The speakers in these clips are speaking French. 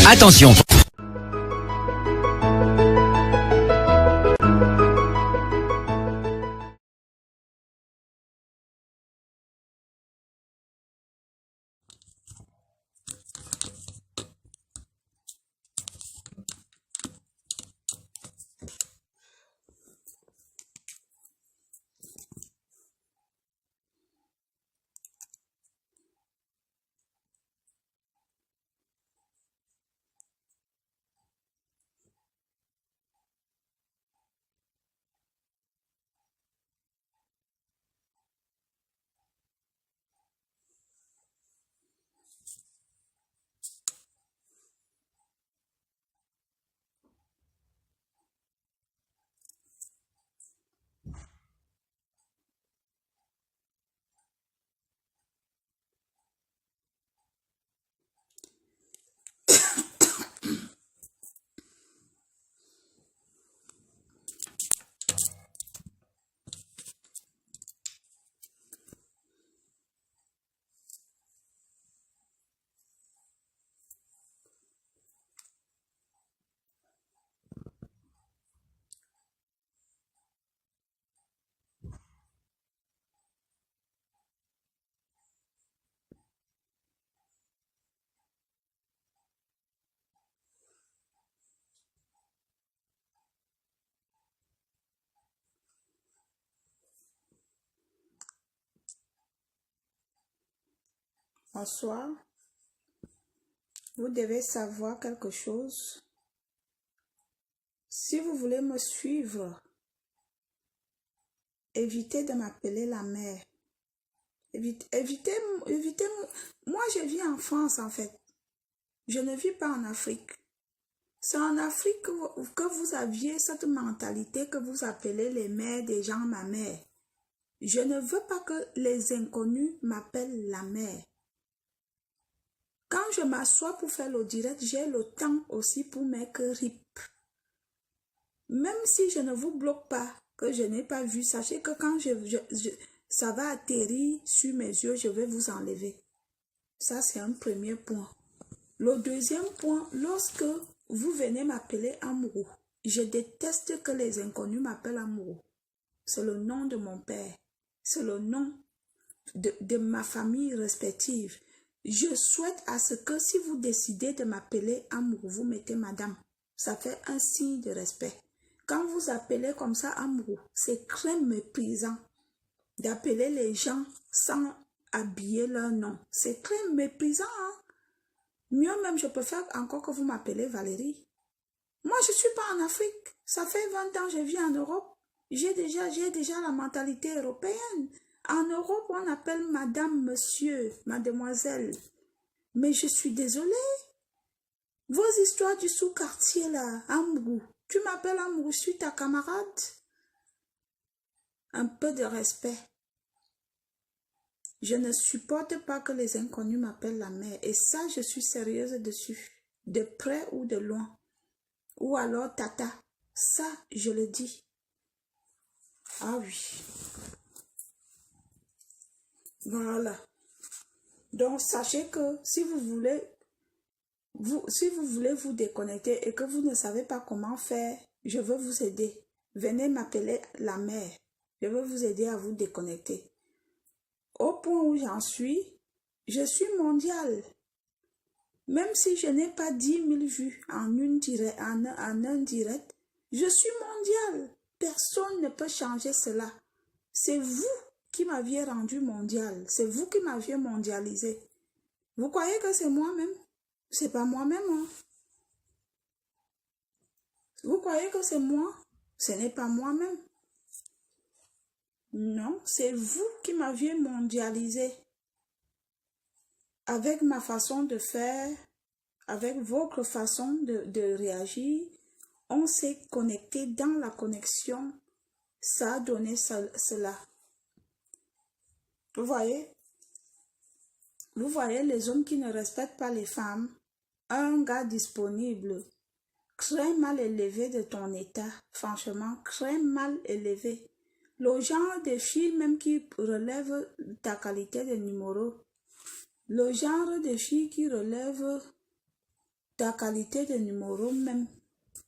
Attention! Bonsoir. Vous devez savoir quelque chose. Si vous voulez me suivre, évitez de m'appeler la mère. Évitez. Moi, je vis en France, en fait. Je ne vis pas en Afrique. C'est en Afrique que vous aviez cette mentalité que vous appelez les mères des gens ma mère. Je ne veux pas que les inconnus m'appellent la mère. Quand je m'assois pour faire le direct, j'ai le temps aussi pour mettre RIP. Même si je ne vous bloque pas, que je n'ai pas vu, sachez que quand ça va atterrir sur mes yeux, je vais vous enlever. Ça, c'est un premier point. Le deuxième point, lorsque vous venez m'appeler amoureux, je déteste que les inconnus m'appellent amoureux. C'est le nom de mon père. C'est le nom de ma famille respective. Je souhaite à ce que si vous décidez de m'appeler amoureux, vous mettez madame. Ça fait un signe de respect. Quand vous appelez comme ça amoureux, c'est très méprisant d'appeler les gens sans habiller leur nom. C'est très méprisant. Hein? Mieux même, je préfère encore que vous m'appelez Valérie. Moi, je ne suis pas en Afrique. Ça fait 20 ans que je vis en Europe. J'ai déjà la mentalité européenne. En Europe, on appelle madame, monsieur, mademoiselle. Mais je suis désolée. Vos histoires du sous-quartier là, Ambrou. Tu m'appelles Ambrou, je suis ta camarade. Un peu de respect. Je ne supporte pas que les inconnus m'appellent la mère. Et ça, je suis sérieuse dessus. De près ou de loin. Ou alors tata. Ça, je le dis. Ah oui. Voilà. Donc, sachez que si vous voulez vous déconnecter et que vous ne savez pas comment faire, je veux vous aider. Venez m'appeler la mère. Je veux vous aider à vous déconnecter. Au point où j'en suis, je suis mondiale. Même si je n'ai pas 10 000 vues en un direct, je suis mondiale. Personne ne peut changer cela. C'est vous qui m'aviez rendu mondial. C'est vous qui m'aviez mondialisé. Vous croyez que c'est moi-même? C'est pas moi-même. Hein? Vous croyez que c'est moi? Ce n'est pas moi-même. Non, c'est vous qui m'aviez mondialisé. Avec ma façon de faire, avec votre façon de réagir, on s'est connecté dans la connexion. Ça a donné cela. Vous voyez? Vous voyez les hommes qui ne respectent pas les femmes. Un gars disponible, très mal élevé de ton état. Franchement, très mal élevé. Le genre de filles même qui relève ta qualité de numéro. Le genre de filles qui relève ta qualité de numéro même,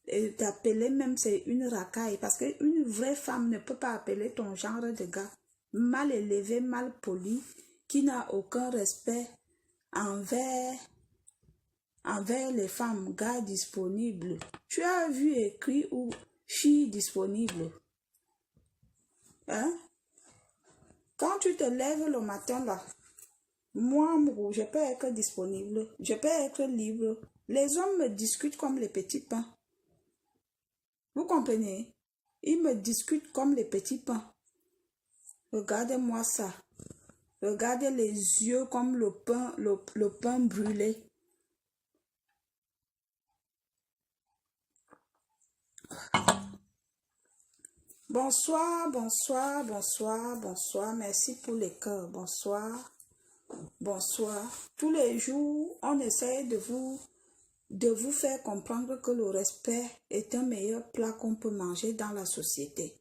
et t'appeler même, c'est une racaille. Parce qu'une vraie femme ne peut pas appeler ton genre de gars mal élevé, mal poli, qui n'a aucun respect envers les femmes, gars disponibles. Tu as vu écrit ou fille disponible. Hein? Quand tu te lèves le matin là, moi, je peux être disponible, je peux être libre. Les hommes me discutent comme les petits pains. Vous comprenez? Ils me discutent comme les petits pains. Regardez-moi ça. Regardez les yeux comme le pain brûlé. Bonsoir, bonsoir, bonsoir, bonsoir. Merci pour les cœurs. Bonsoir, bonsoir. Tous les jours, on essaie de vous faire comprendre que le respect est un meilleur plat qu'on peut manger dans la société.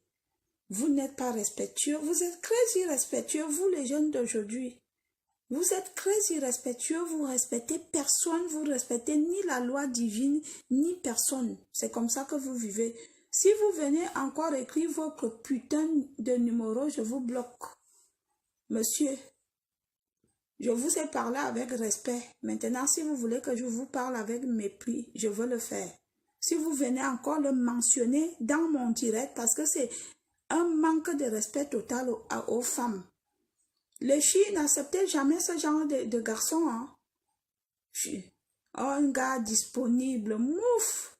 Vous n'êtes pas respectueux, vous êtes très irrespectueux, vous les jeunes d'aujourd'hui. Vous êtes très irrespectueux, vous respectez personne, vous respectez ni la loi divine, ni personne. C'est comme ça que vous vivez. Si vous venez encore écrire votre putain de numéro, je vous bloque. Monsieur, je vous ai parlé avec respect. Maintenant, si vous voulez que je vous parle avec mépris, je veux le faire. Si vous venez encore le mentionner dans mon direct, parce que c'est un manque de respect total aux femmes. Les filles n'acceptaient jamais ce genre de garçon. Hein? Un gars disponible, mouf!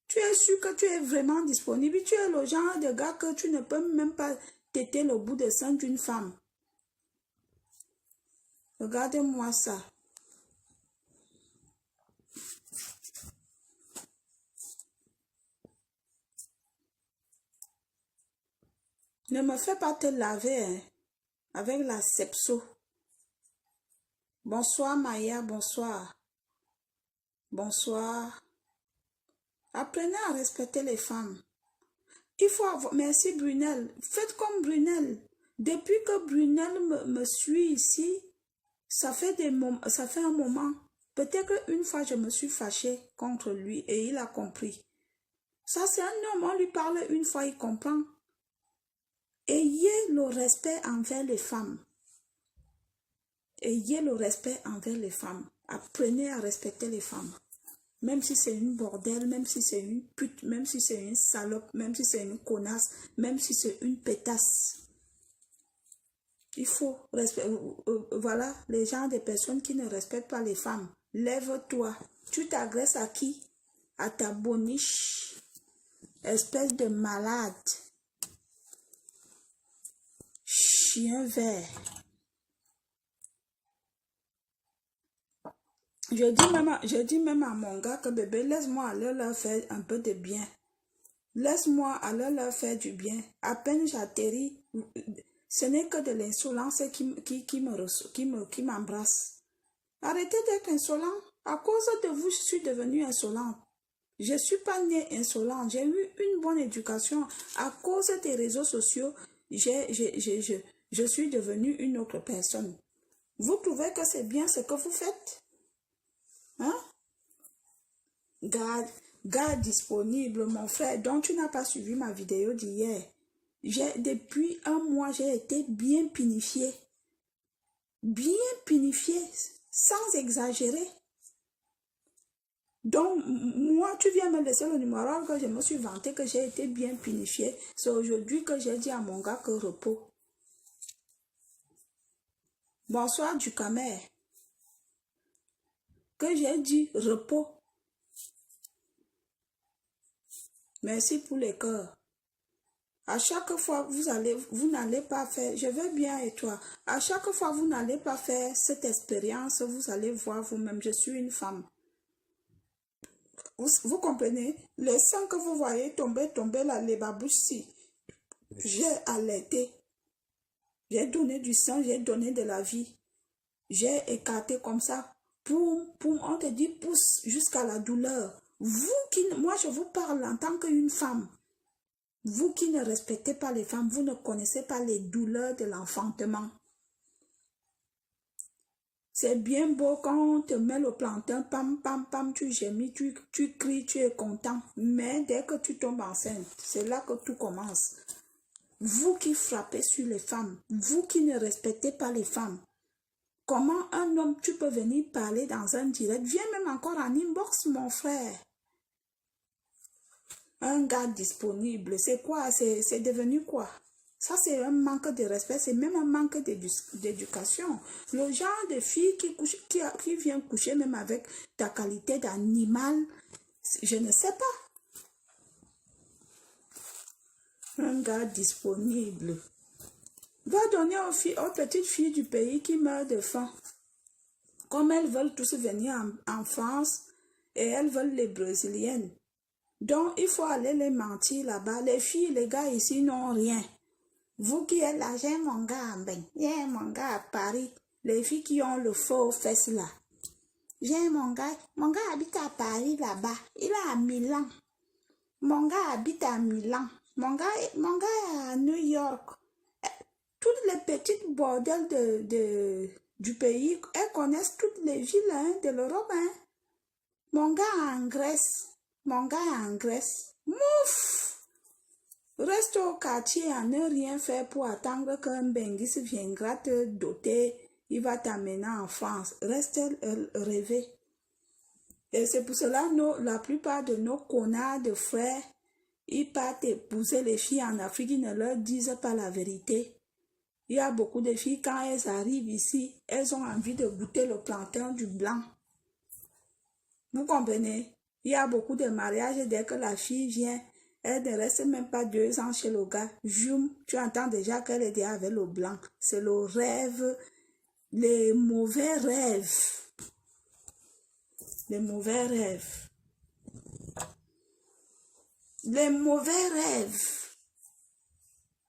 Tu es sûr que tu es vraiment disponible. Tu es le genre de gars que tu ne peux même pas téter le bout de sein d'une femme. Regardez-moi ça. Ne me fais pas te laver hein, avec la Sepso. Bonsoir Maya, bonsoir. Bonsoir. Apprenez à respecter les femmes. Il faut avoir... Merci Brunel. Faites comme Brunel. Depuis que Brunel me suit ici, ça fait un moment. Peut-être une fois je me suis fâchée contre lui et il a compris. Ça c'est un homme, on lui parle une fois, il comprend. Ayez le respect envers les femmes. Ayez le respect envers les femmes. Apprenez à respecter les femmes. Même si c'est une bordelle, même si c'est une pute, même si c'est une salope, même si c'est une connasse, même si c'est une pétasse. Il faut respecter. Voilà, les gens des personnes qui ne respectent pas les femmes. Lève-toi. Tu t'agresses à qui? À ta boniche. Espèce de malade. Chien vert. Je dis même à mon gars que bébé, laisse-moi aller leur faire un peu de bien. Laisse-moi aller leur faire du bien. À peine j'atterris, ce n'est que de l'insolence qui m'embrasse. Arrêtez d'être insolent. À cause de vous, je suis devenue insolente. Je ne suis pas née insolente. J'ai eu une bonne éducation. À cause des réseaux sociaux, je suis devenue une autre personne. Vous trouvez que c'est bien ce que vous faites? Hein? Gars disponible, mon frère, donc tu n'as pas suivi ma vidéo d'hier. Depuis un mois, j'ai été bien pinifié. Bien pinifié, sans exagérer. Donc, moi, tu viens me laisser le numéro que je me suis vanté que j'ai été bien pinifié. C'est aujourd'hui que j'ai dit à mon gars que repos. Bonsoir du Camer. Que j'ai dit repos. Merci pour les cœurs. À chaque fois, vous n'allez pas faire, je vais bien et toi, à chaque fois, vous n'allez pas faire cette expérience, vous allez voir vous-même, je suis une femme. Vous comprenez? Le sang que vous voyez tomber là, les babouches-ci, j'ai allaité, j'ai donné du sang, j'ai donné de la vie, j'ai écarté comme ça, poum, poum, on te dit pousse jusqu'à la douleur. Moi je vous parle en tant qu'une femme. Vous qui ne respectez pas les femmes, vous ne connaissez pas les douleurs de l'enfantement. C'est bien beau quand on te met le plantain, pam, pam, pam, tu gémis, tu cries, tu es content. Mais dès que tu tombes enceinte, c'est là que tout commence. Vous qui frappez sur les femmes, vous qui ne respectez pas les femmes, comment un homme, tu peux venir parler dans un direct, viens même encore en inbox, mon frère. Un gars disponible, c'est quoi? C'est devenu quoi? Ça, c'est un manque de respect, c'est même un manque d'éducation. Le genre de fille qui vient coucher même avec ta qualité d'animal, je ne sais pas. Un gars disponible va donner aux petites filles du pays qui meurent de faim. Comme elles veulent tous venir en France et elles veulent les brésiliennes. Donc, il faut aller les mentir là-bas. Les filles, les gars ici n'ont rien. Vous qui êtes là, j'ai mon gars à Ben, j'ai mon gars à Paris. Les filles qui ont le faux fesses là. J'ai mon gars habite à Paris là-bas. Il est à Milan. Mon gars habite à Milan. Mon gars est à New York. Toutes les petites bordels du pays, elles connaissent toutes les villes hein, de l'Europe. Hein. Mon gars est en Grèce. Mon gars est en Grèce. Mouf! Reste au quartier à ne rien faire pour attendre qu'un Benguis viendra te doter. Il va t'amener en France. Reste rêver. Et c'est pour cela la plupart de nos connards de frères, ils partent épouser les filles en Afrique, ils ne leur disent pas la vérité. Il y a beaucoup de filles, quand elles arrivent ici, elles ont envie de goûter le plantain du blanc. Vous comprenez? Il y a beaucoup de mariages, dès que la fille vient, elle ne reste même pas 2 ans chez le gars. Joum, tu entends déjà qu'elle est déjà avec le blanc. C'est le rêve, les mauvais rêves. Les mauvais rêves. Les mauvais rêves.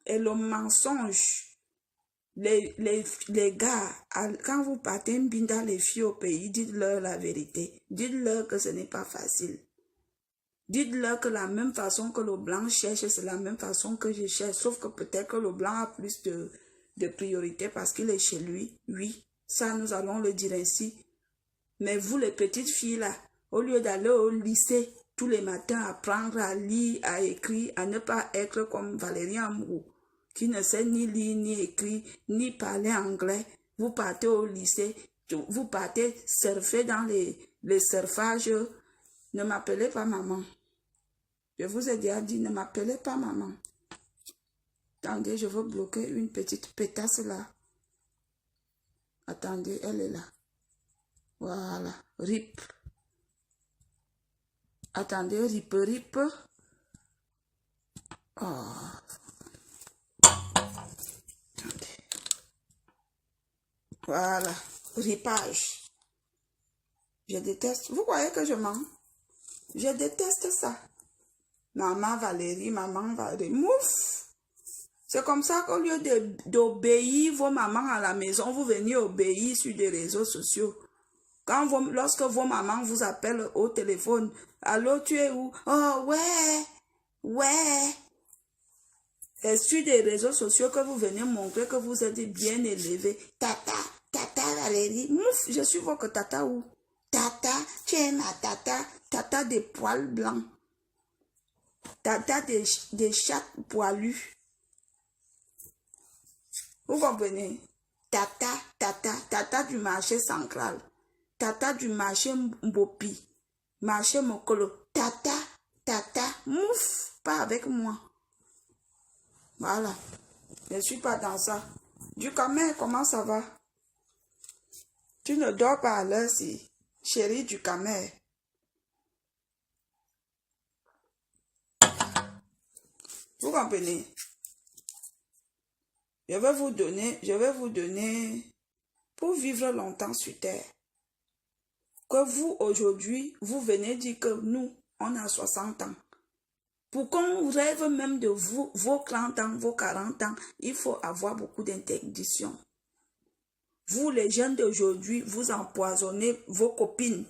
Et le mensonge. Les gars, quand vous partez dans les filles au pays, dites-leur la vérité. Dites-leur que ce n'est pas facile. Dites-leur que la même façon que le blanc cherche, c'est la même façon que je cherche. Sauf que peut-être que le blanc a plus de priorité parce qu'il est chez lui. Oui, ça nous allons le dire ainsi. Mais vous les petites filles là, au lieu d'aller au lycée tous les matins, apprendre à lire, à écrire, à ne pas être comme Valérie Amrou, qui ne sait ni lire, ni écrire, ni parler anglais, vous partez au lycée, vous partez surfer dans les surfages. Ne m'appelez pas maman. Je vous ai déjà dit, ne m'appelez pas maman. Attendez, je veux bloquer une petite pétasse là. Attendez, elle est là. Voilà, rip. Attendez, rip. Oh. Attendez. Voilà, ripage. Je déteste. Vous croyez que je mens? Je déteste ça. Maman Valérie, mouf. C'est comme ça qu'au lieu d'obéir vos mamans à la maison, vous venez obéir sur des réseaux sociaux. Lorsque vos mamans vous appellent au téléphone, allô, tu es où? Oh, ouais. C'est sur des réseaux sociaux que vous venez montrer que vous êtes bien élevé. Tata Valérie, mouf, je suis votre tata où? Tata, tu es ma tata des poils blancs. Tata des chats poilus. Vous comprenez? Tata du marché central. Tata du marché Mbopi. Marché Mokolo. Tata, mouf, pas avec moi. Voilà. Je ne suis pas dans ça. Du Camer, comment ça va? Tu ne dors pas à l'heure si, chérie du Camer. Vous comprenez? Je vais vous donner, pour vivre longtemps sur terre, que vous, aujourd'hui, vous venez dire que nous, on a 60 ans. Pour qu'on rêve même de vous, vos 30 ans, vos 40 ans, il faut avoir beaucoup d'interdiction. Vous, les jeunes d'aujourd'hui, vous empoisonnez vos copines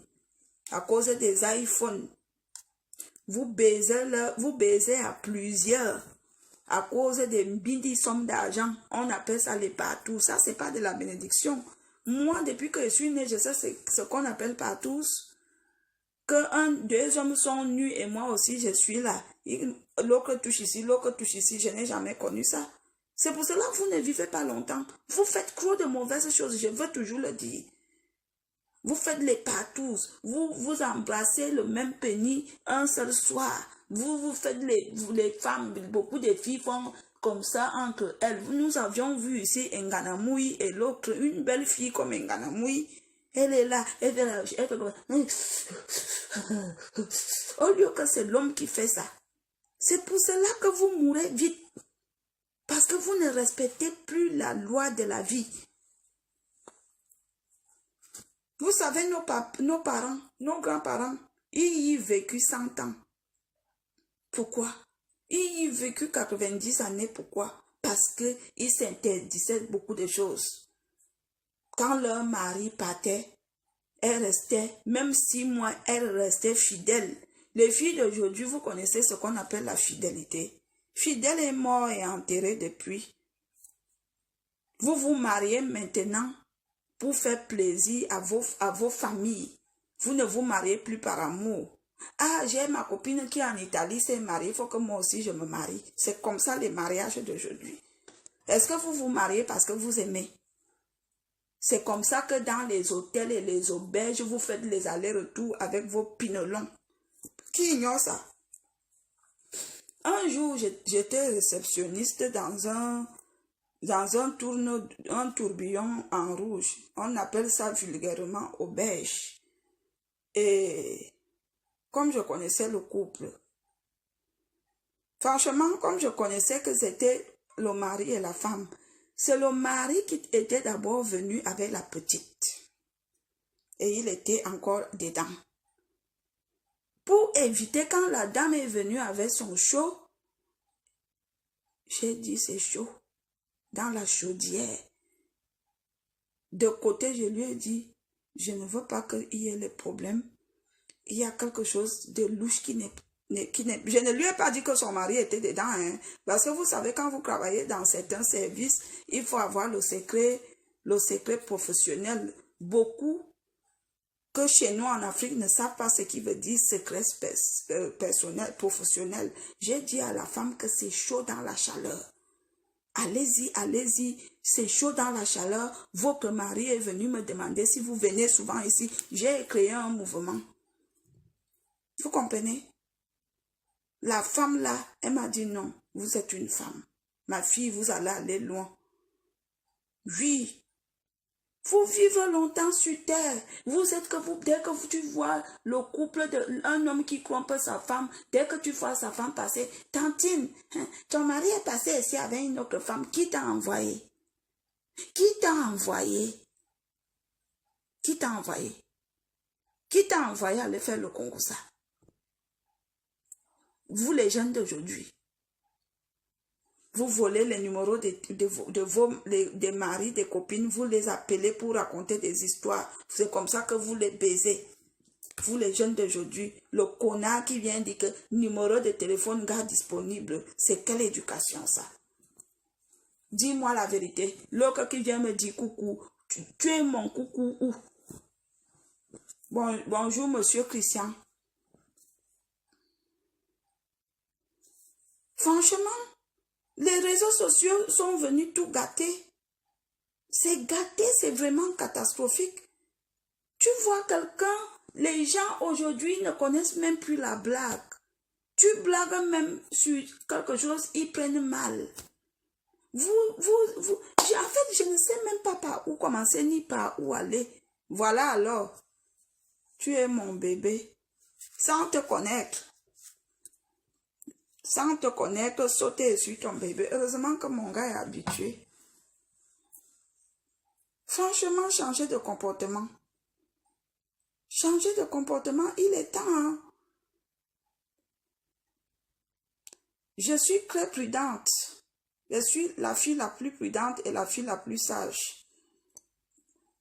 à cause des iPhones. Vous baisez à plusieurs à cause des sommes d'argent. On appelle ça les partout. Ça, c'est pas de la bénédiction. Moi, depuis que je suis née, je sais ce qu'on appelle partouze. Que deux hommes sont nus et moi aussi, je suis là. L'autre touche ici, l'autre touche ici. Je n'ai jamais connu ça. C'est pour cela que vous ne vivez pas longtemps. Vous faites trop de mauvaises choses. Je veux toujours le dire. Vous faites les partous. Vous embrassez le même pénis un seul soir. Vous faites les femmes, beaucoup de filles font comme ça entre elles. Nous avions vu ici Nganamoui et l'autre, une belle fille comme Nganamoui. Elle est là, elle fait comme au lieu que c'est l'homme qui fait ça. C'est pour cela que vous mourrez vite. Parce que vous ne respectez plus la loi de la vie. Vous savez, nos parents, nos grands-parents, ils y vécu 100 ans. Pourquoi? Ils y vécu 90 années. Pourquoi? Parce qu'ils s'interdisaient beaucoup de choses. Quand leur mari partait, elle restait, même 6 mois, elle restait fidèle. Les filles d'aujourd'hui, vous connaissez ce qu'on appelle la fidélité. Fidèle est mort et enterré depuis. Vous vous mariez maintenant pour faire plaisir à vos familles. Vous ne vous mariez plus par amour. Ah, j'ai ma copine qui est en Italie, s'est mariée, il faut que moi aussi je me marie. C'est comme ça les mariages d'aujourd'hui. Est-ce que vous vous mariez parce que vous aimez? C'est comme ça que dans les hôtels et les auberges, vous faites les allers-retours avec vos pinelons. Qui ignore ça? Un jour, j'étais réceptionniste dans un tourbillon en rouge. On appelle ça vulgairement auberge. Et comme je connaissais le couple, franchement, comme je connaissais que c'était le mari et la femme, c'est le mari qui était d'abord venu avec la petite. Et il était encore dedans. Pour éviter, quand la dame est venue avec son chaud, j'ai dit c'est chaud. Dans la chaudière. De côté, je lui ai dit, je ne veux pas qu'il y ait les problèmes. Il y a quelque chose de louche qui n'est... Je ne lui ai pas dit que son mari était dedans. Hein, parce que vous savez, quand vous travaillez dans certains services, il faut avoir le secret professionnel. Beaucoup que chez nous en Afrique ne savent pas ce qui veut dire secret personnel, professionnel. J'ai dit à la femme que c'est chaud dans la chaleur. Allez-y, allez-y, c'est chaud dans la chaleur. Votre mari est venu me demander si vous venez souvent ici. J'ai créé un mouvement. Vous comprenez? La femme là, elle m'a dit non, vous êtes une femme. Ma fille, vous allez aller loin. Oui. Vous vivez longtemps sur terre. Dès que tu vois le couple d'un homme qui trompe sa femme, dès que tu vois sa femme passer, tantine, ton mari est passé ici avec une autre femme. Qui t'a envoyé? Qui t'a envoyé? Qui t'a envoyé? Qui t'a envoyé aller faire le concours ça? Vous les jeunes d'aujourd'hui, vous volez les numéros des maris, des copines, vous les appelez pour raconter des histoires. C'est comme ça que vous les baisez. Vous les jeunes d'aujourd'hui, le connard qui vient dire que numéro de téléphone garde disponible, c'est quelle éducation ça? Dis-moi la vérité. L'autre qui vient me dire coucou, tu es mon coucou où? Bonjour monsieur Christian. Franchement, les réseaux sociaux sont venus tout gâter. C'est gâté, c'est vraiment catastrophique. Tu vois quelqu'un, les gens aujourd'hui ne connaissent même plus la blague. Tu blagues même sur quelque chose, ils prennent mal. En fait, je ne sais même pas par où commencer ni par où aller. Voilà alors, tu es mon bébé, sans te connaître. Sans te connaître, sauter sur ton bébé. Heureusement que mon gars est habitué. Franchement, changer de comportement. Changer de comportement, il est temps. Hein? Je suis très prudente. Je suis la fille la plus prudente et la fille la plus sage.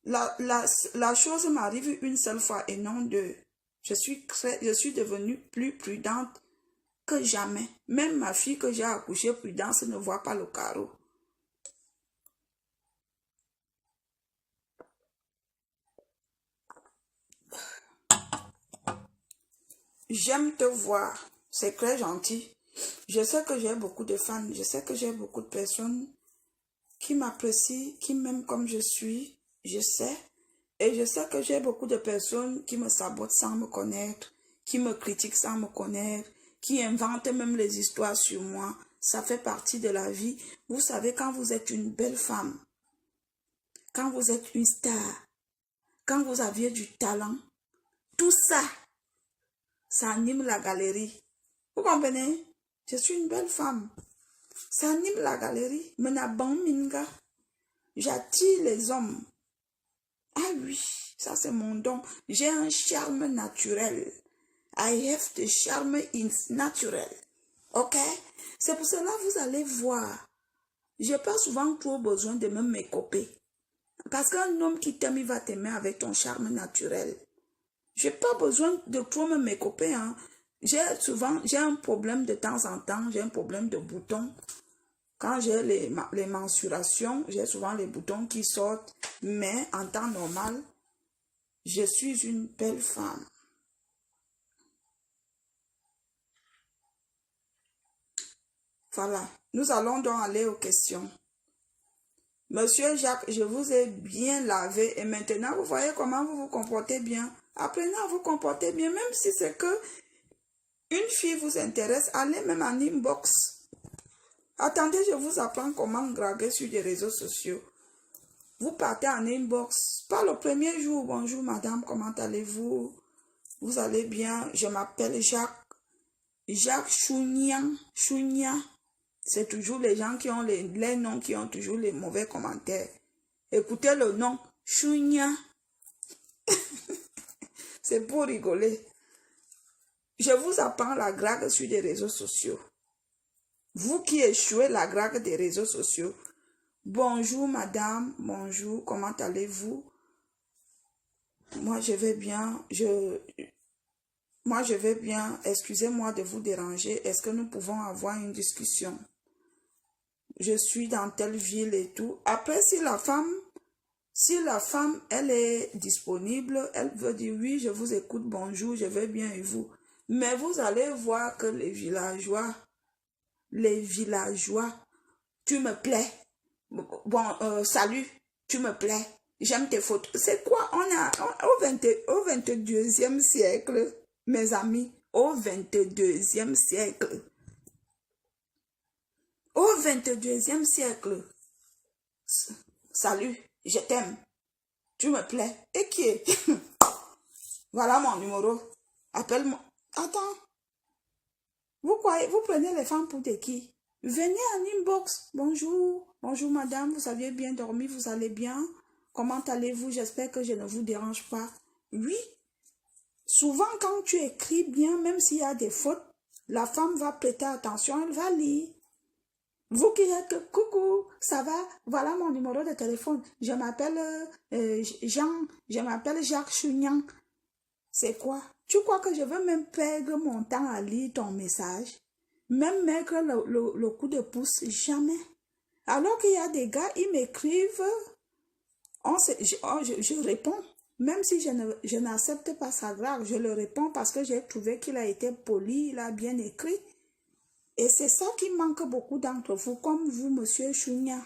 La chose m'arrive une seule fois et non deux. Je suis devenue plus prudente que jamais. Même ma fille que j'ai accouchée, Prudence, ne voit pas le carreau. j'aime te voir. C'est très gentil. Je sais que j'ai beaucoup de fans. Je sais que j'ai beaucoup de personnes qui m'apprécient, qui m'aiment comme je suis. Je sais. Et je sais que j'ai beaucoup de personnes qui me sabotent sans me connaître, qui me critiquent sans me connaître, qui inventent même les histoires sur moi. Ça fait partie de la vie. Vous savez, quand vous êtes une belle femme, quand vous êtes une star, quand vous aviez du talent, tout ça, ça anime la galerie. Vous comprenez? Je suis une belle femme. Ça anime la galerie. Menabang minga. J'attire les hommes. Ah oui, ça c'est mon don. J'ai un charme naturel. I have the charm is natural. Ok? C'est pour cela que vous allez voir. Je n'ai pas souvent trop besoin de me mécoper. Parce qu'un homme qui t'aime, il va t'aimer avec ton charme naturel. Je n'ai pas besoin de trop me mécoper. Hein. J'ai un problème de temps en temps. J'ai un problème de boutons. Quand j'ai les mensurations, j'ai souvent les boutons qui sortent. Mais en temps normal, je suis une belle femme. Voilà. Nous allons donc aller aux questions. Monsieur Jacques, je vous ai bien lavé et maintenant vous voyez comment vous vous comportez bien. Apprenez à vous comporter bien, même si c'est que une fille vous intéresse, allez même en inbox. Attendez, je vous apprends comment draguer sur les réseaux sociaux. Vous partez en inbox. Pas le premier jour, bonjour madame, comment allez-vous? Vous allez bien? Je m'appelle Jacques. Jacques Chounia. C'est toujours les gens qui ont les noms qui ont toujours les mauvais commentaires. Écoutez le nom, Chounia. C'est pour rigoler. Je vous apprends la drague sur les réseaux sociaux. Vous qui échouez la drague des réseaux sociaux. Bonjour madame, bonjour, comment allez-vous? Moi je vais bien, excusez-moi de vous déranger. Est-ce que nous pouvons avoir une discussion? Je suis dans telle ville et tout. Après, si la femme, elle est disponible, elle veut dire oui, je vous écoute, bonjour, je vais bien et vous. Mais vous allez voir que les villageois, tu me plais. Bon, salut, tu me plais. J'aime tes photos. C'est quoi? Au 22e siècle, mes amis, au 22e siècle. Au 22e siècle. Salut, je t'aime. Tu me plais. Et qui est? Voilà mon numéro. Appelle-moi. Attends. Vous prenez les femmes pour des qui? Venez en inbox. Bonjour. Bonjour madame, vous aviez bien dormi, vous allez bien? Comment allez-vous? J'espère que je ne vous dérange pas. Oui. Souvent quand tu écris bien, même s'il y a des fautes, la femme va prêter attention, elle va lire. Vous qui êtes, coucou, ça va? Voilà mon numéro de téléphone. Je m'appelle je m'appelle Jacques Chounian. C'est quoi? Tu crois que je veux même perdre mon temps à lire ton message? Même mettre le coup de pouce, jamais. Alors qu'il y a des gars, ils m'écrivent, je réponds. Même si je n'accepte pas sa grave, je le réponds parce que j'ai trouvé qu'il a été poli, il a bien écrit. Et c'est ça qui manque beaucoup d'entre vous, comme vous, monsieur Chounia.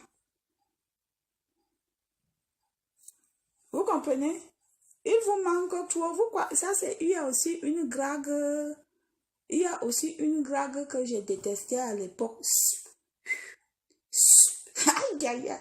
Vous comprenez? Il vous manque trop. Ça, il y a aussi une drague. Il y a aussi une drague que j'ai détestée à l'époque. Aïe, aïe, aïe.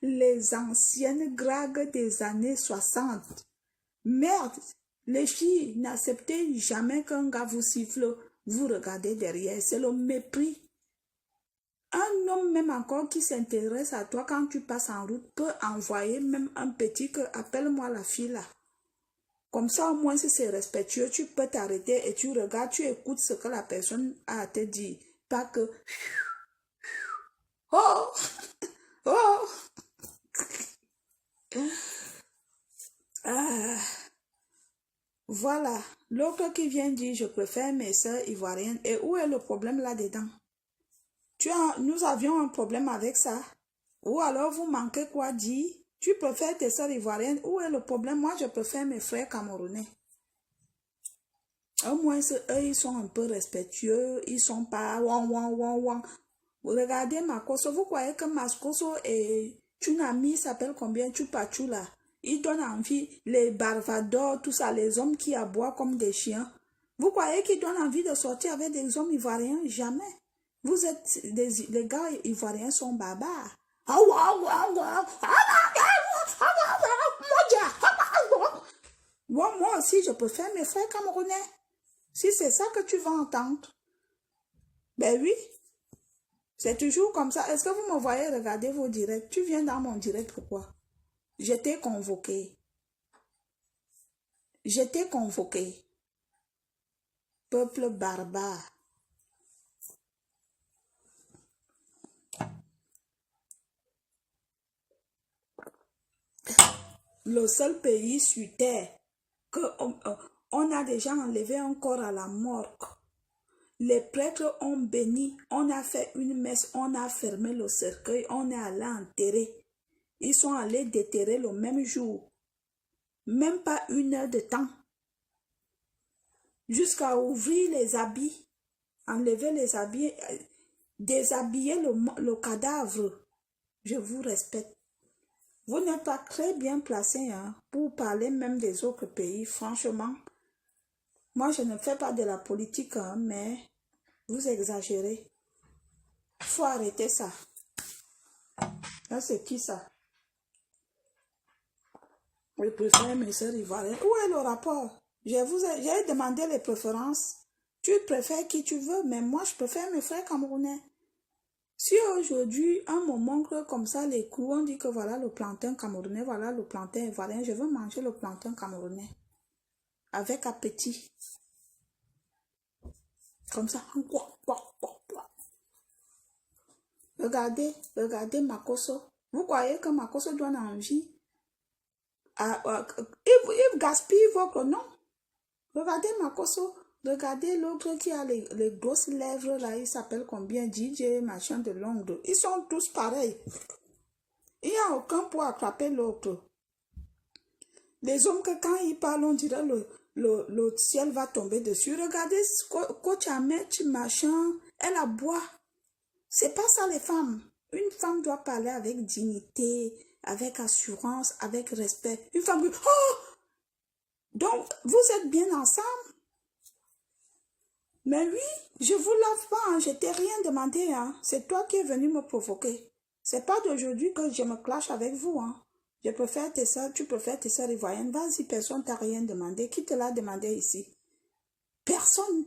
Les anciennes dragues des années 60. Merde, les filles, n'acceptez jamais qu'un gars vous siffle, vous regardez derrière, c'est le mépris. Un homme même encore qui s'intéresse à toi quand tu passes en route peut envoyer même un petit que appelle-moi la fille là. Comme ça au moins si c'est respectueux, tu peux t'arrêter et tu regardes, tu écoutes ce que la personne a à te dire. Pas que... Oh! Oh! Ah. Voilà. L'autre qui vient dire, je préfère mes sœurs ivoiriennes. Et où est le problème là-dedans? Nous avions un problème avec ça. Ou alors vous manquez quoi dire? Tu préfères tes sœurs ivoiriennes? Où est le problème? Moi, je préfère mes frères camerounais. Au moins, eux, ils sont un peu respectueux. Ils sont pas wang wang wang wang. Regardez Makoso. Vous croyez que Makoso et Tsunami s'appelle combien? Chupachu là. Ils donnent envie. Les Barbados, tout ça, les hommes qui aboient comme des chiens. Vous croyez qu'ils donnent envie de sortir avec des hommes ivoiriens? Jamais. Vous êtes les gars ivoiriens sont barbares. Moi aussi, je préfère mes frères camerounais. Si c'est ça que tu vas entendre. Ben oui. C'est toujours comme ça. Est-ce que vous me voyez regarder vos directs? Tu viens dans mon direct, pourquoi? Je t'ai convoqué. Je t'ai convoqué. Peuple barbare. Le seul pays sur terre que on a déjà enlevé un corps à la morgue. Les prêtres ont béni, on a fait une messe, on a fermé le cercueil, on est allé enterrer. Ils sont allés déterrer le même jour. Même pas 1 heure de temps. Jusqu'à ouvrir les habits, enlever les habits, déshabiller le cadavre. Je vous respecte. Vous n'êtes pas très bien placé hein, pour parler même des autres pays. Franchement, moi je ne fais pas de la politique, hein, mais vous exagérez. Il faut arrêter ça. Là, c'est qui ça? Je préfère mes soeurs ivoiriennes. Où est le rapport? J'ai demandé les préférences. Tu préfères qui tu veux, mais moi je préfère mes frères camerounais. Si aujourd'hui, un moment comme ça, les coups, on dit que voilà le plantain camerounais, voilà le plantain ivoirien, je veux manger le plantain camerounais. Avec appétit. Comme ça. Regardez Makoso. Vous croyez que Makoso donne envie? Il gaspille votre nom. Regardez Makoso. Regardez l'autre qui a les grosses lèvres là, il s'appelle combien? DJ, machin de Londres. Ils sont tous pareils. Il n'y a aucun pour attraper l'autre. Les hommes que quand ils parlent, on dirait le ciel va tomber dessus. Regardez Coach Ahmed, machin, elle aboie. C'est pas ça les femmes. Une femme doit parler avec dignité, avec assurance, avec respect. Une femme qui... Oh! Donc, vous êtes bien ensemble? Mais oui, je vous lave pas, hein, je t'ai rien demandé, hein. C'est toi qui es venu me provoquer. C'est pas d'aujourd'hui que je me clash avec vous, hein. Je préfère tes soeurs, tu préfères tes soeurs ivoiriennes. Vas-y, personne t'a rien demandé. Qui te l'a demandé ici? Personne.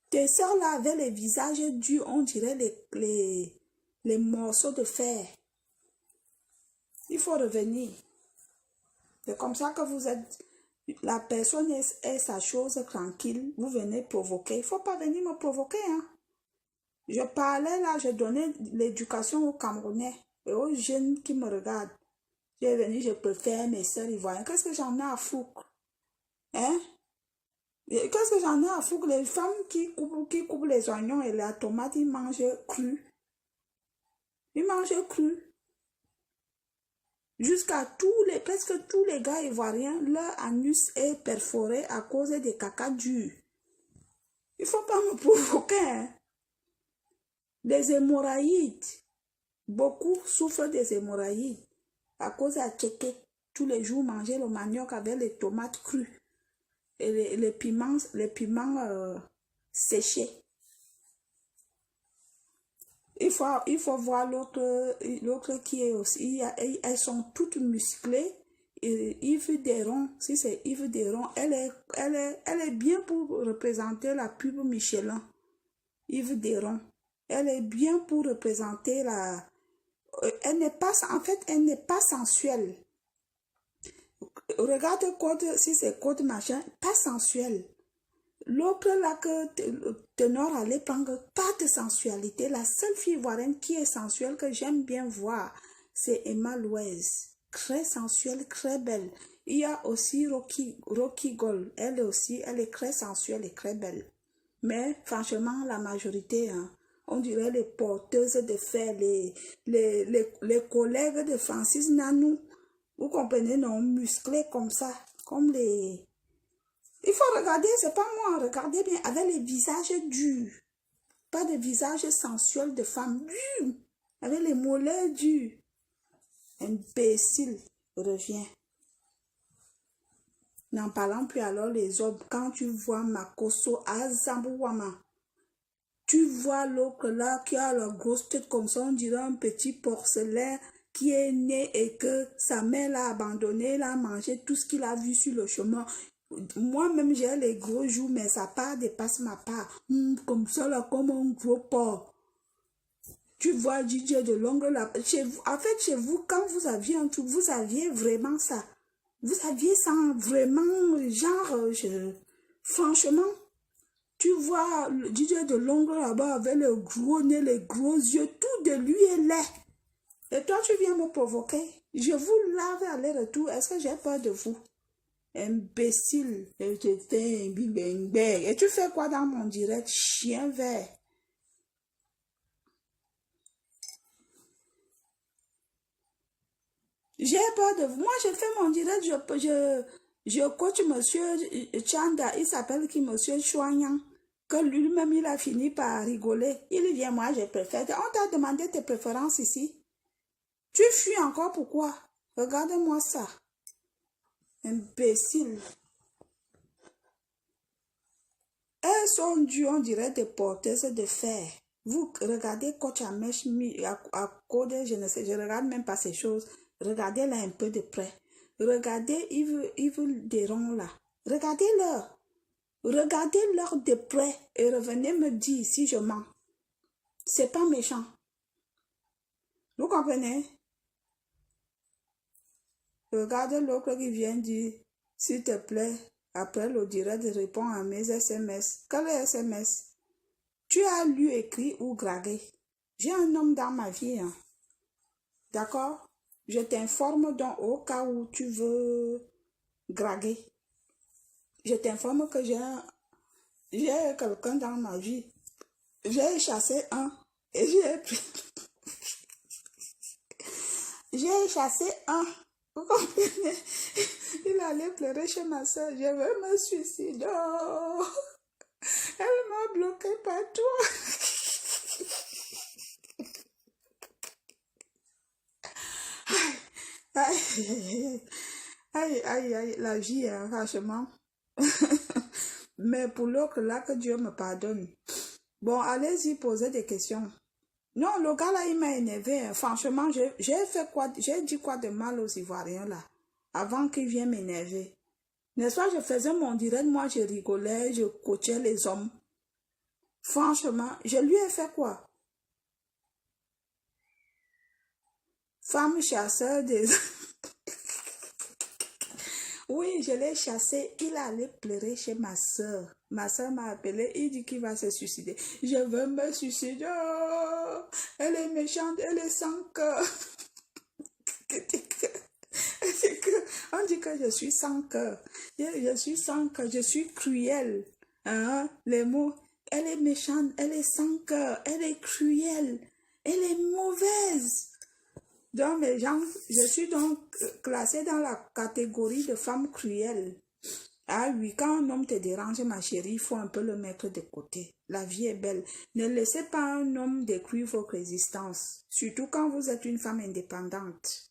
Tes soeurs là avaient les visages durs, on dirait les morceaux de fer. Il faut revenir. C'est comme ça que vous êtes... La personne est sa chose tranquille. Vous venez provoquer. Il ne faut pas venir me provoquer. Hein. Je parlais là, je donnais l'éducation aux Camerounais et aux jeunes qui me regardent. Je suis venu, je préfère mes soeurs ivoiriennes. Qu'est-ce que j'en ai à foutre? Hein? Qu'est-ce que j'en ai à foutre? Les femmes qui coupent les oignons et la tomate, ils mangent cru. Ils mangent cru. Jusqu'à presque tous les gars ivoiriens, leur anus est perforé à cause des caca durs. Il ne faut pas me provoquer. Hein. Des hémorroïdes. Beaucoup souffrent des hémorroïdes à cause de tchéké. Tous les jours, manger le manioc avec les tomates crues et les piments séchés. Il faut voir l'autre qui est aussi, elles sont toutes musclées. Et Yves Deron, si c'est Yves Deron, elle est bien pour représenter la pub Michelin. Yves Deron, elle est bien pour représenter la... Elle n'est pas, en fait, elle n'est pas sensuelle. Regarde code, si c'est code machin, pas sensuelle. L'autre là que Tenor allait prendre, pas de sensualité. La seule fille ivoirienne qui est sensuelle que j'aime bien voir, c'est Emma Louez. Très sensuelle, très belle. Il y a aussi Rocky Gold. Elle aussi, elle est très sensuelle et très belle. Mais franchement, la majorité, hein, On dirait les porteuses de fer, les collègues de Francis Nanou. Vous comprenez, non, musclés comme ça, comme les... Il faut regarder, c'est pas moi, regardez bien, avec les visages durs. Pas de visage sensuel de femme dure, avec les mollets durs. Imbécile, reviens. N'en parlant plus alors les hommes, quand tu vois Makoso Azambouama, tu vois l'autre là qui a la grosse tête comme ça, on dirait un petit porcelain qui est né et que sa mère l'a abandonné, il a mangé tout ce qu'il a vu sur le chemin. Moi-même, j'ai les gros joues, mais sa part dépasse ma part. Comme ça, là, comme un gros porc. Tu vois DJ de l'ongle là. En fait, chez vous, quand vous aviez un truc, vous aviez vraiment ça. Vous aviez ça vraiment, genre, franchement, tu vois le DJ de l'ongle là-bas avec le gros nez, les gros yeux, tout de lui est laid. Et toi, tu viens me provoquer. Je vous lave aller-retour. Est-ce que j'ai peur de vous? Imbécile. Et tu fais quoi dans mon direct? Chien vert. J'ai peur de vous. Moi, je fais mon direct. Je coach monsieur Chanda. Il s'appelle qui, monsieur Chouagnan. Que lui-même, il a fini par rigoler. Il vient, moi, je préfère. On t'a demandé tes préférences ici. Tu fuis encore pourquoi? Regarde-moi ça. Imbécile. Elles sont dues, on dirait des porteuses de fer. Vous regardez Coach Amèche à code, je ne sais, je regarde même pas ces choses. Regardez-la un peu de près. Regardez Yves Deron là. Regardez-leur. Regardez-leur de près et revenez me dire si je mens. C'est pas méchant. Vous comprenez? Regardez l'autre qui vient dire, s'il te plaît, après le direct, réponds à mes SMS. Quel est SMS? Tu as lu, écrit ou gragué. J'ai un homme dans ma vie. Hein. D'accord? Je t'informe donc au cas où tu veux graguer. Je t'informe que j'ai quelqu'un dans ma vie. J'ai chassé un et j'ai pris. J'ai chassé un. Vous comprenez? Il allait pleurer chez ma soeur. Je veux me suicider. Oh, elle m'a bloqué partout. Aïe, aïe, aïe, aïe, la vie, hein, franchement. Mais pour l'autre, là, que Dieu me pardonne. Bon, allez-y, posez des questions. Non, le gars là, il m'a énervé. Hein. Franchement, j'ai fait quoi, j'ai dit quoi de mal aux Ivoiriens là, avant qu'il vienne m'énerver. N'est-ce pas, je faisais mon direct, moi je rigolais, je coachais les hommes. Franchement, je lui ai fait quoi? Femme chasseur des... Oui, je l'ai chassé, il allait pleurer chez ma soeur. Ma soeur m'a appelé, il dit qu'il va se suicider. Je veux me suicider. Oh, elle est méchante, elle est sans cœur. On dit que je suis sans cœur. Je suis sans cœur, je suis cruelle. Hein? Les mots, elle est méchante, elle est sans cœur, elle est cruelle, elle est mauvaise. Donc, les gens, je suis donc classée dans la catégorie de femme cruelle. Ah oui, quand un homme te dérange, ma chérie, il faut un peu le mettre de côté. La vie est belle. Ne laissez pas un homme détruire vos résistances, surtout quand vous êtes une femme indépendante.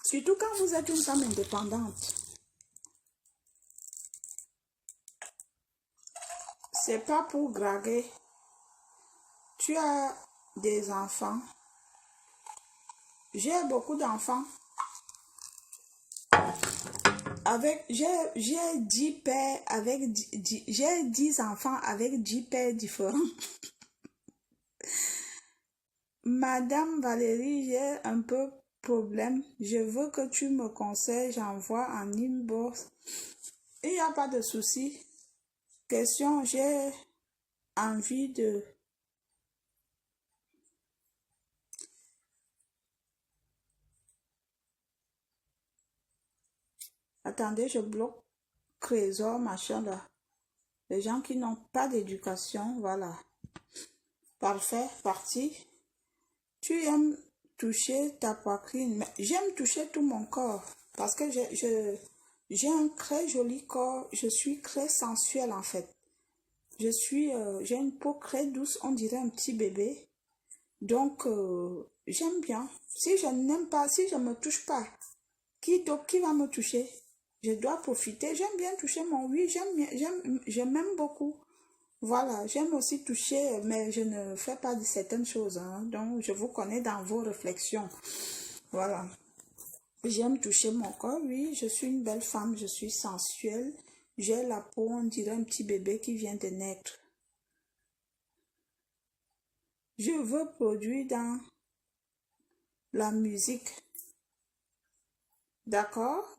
Surtout quand vous êtes une femme indépendante. C'est pas pour graguer. Tu as des enfants. J'ai beaucoup d'enfants. J'ai 10 pères avec j'ai 10 enfants avec 10 pères différents. Madame Valérie, j'ai un peu problème. Je veux que tu me conseilles, j'envoie en inbox. Il n'y a pas de souci. Question, j'ai envie de... Attendez, je bloque Trésor, machin là. Les gens qui n'ont pas d'éducation, voilà. Parfait, parti. Tu aimes toucher ta poitrine, mais j'aime toucher tout mon corps parce que j'ai un très joli corps, je suis très sensuelle en fait. J'ai une peau très douce, on dirait un petit bébé. Donc, j'aime bien. Si je n'aime pas, si je ne me touche pas, qui va me toucher? Je dois profiter. J'aime bien toucher mon oui, je m'aime beaucoup. Voilà, j'aime aussi toucher, mais je ne fais pas de certaines choses, hein. Donc, je vous connais dans vos réflexions. Voilà. J'aime toucher mon corps, oui. Je suis une belle femme, je suis sensuelle. J'ai la peau, on dirait un petit bébé qui vient de naître. Je veux produire dans la musique. D'accord?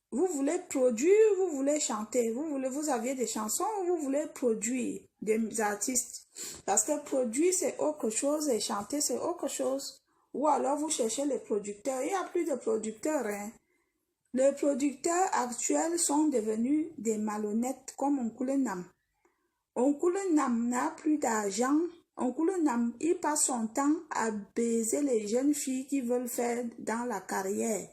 Vous voulez produire, vous voulez chanter, vous aviez des chansons, vous voulez produire des artistes. Parce que produire c'est autre chose et chanter c'est autre chose. Ou alors vous cherchez les producteurs. Il n'y a plus de producteurs, hein. Les producteurs actuels sont devenus des malhonnêtes comme Oncle Nam. Oncle Nam n'a plus d'argent. Oncle Nam, il passe son temps à baiser les jeunes filles qui veulent faire dans la carrière.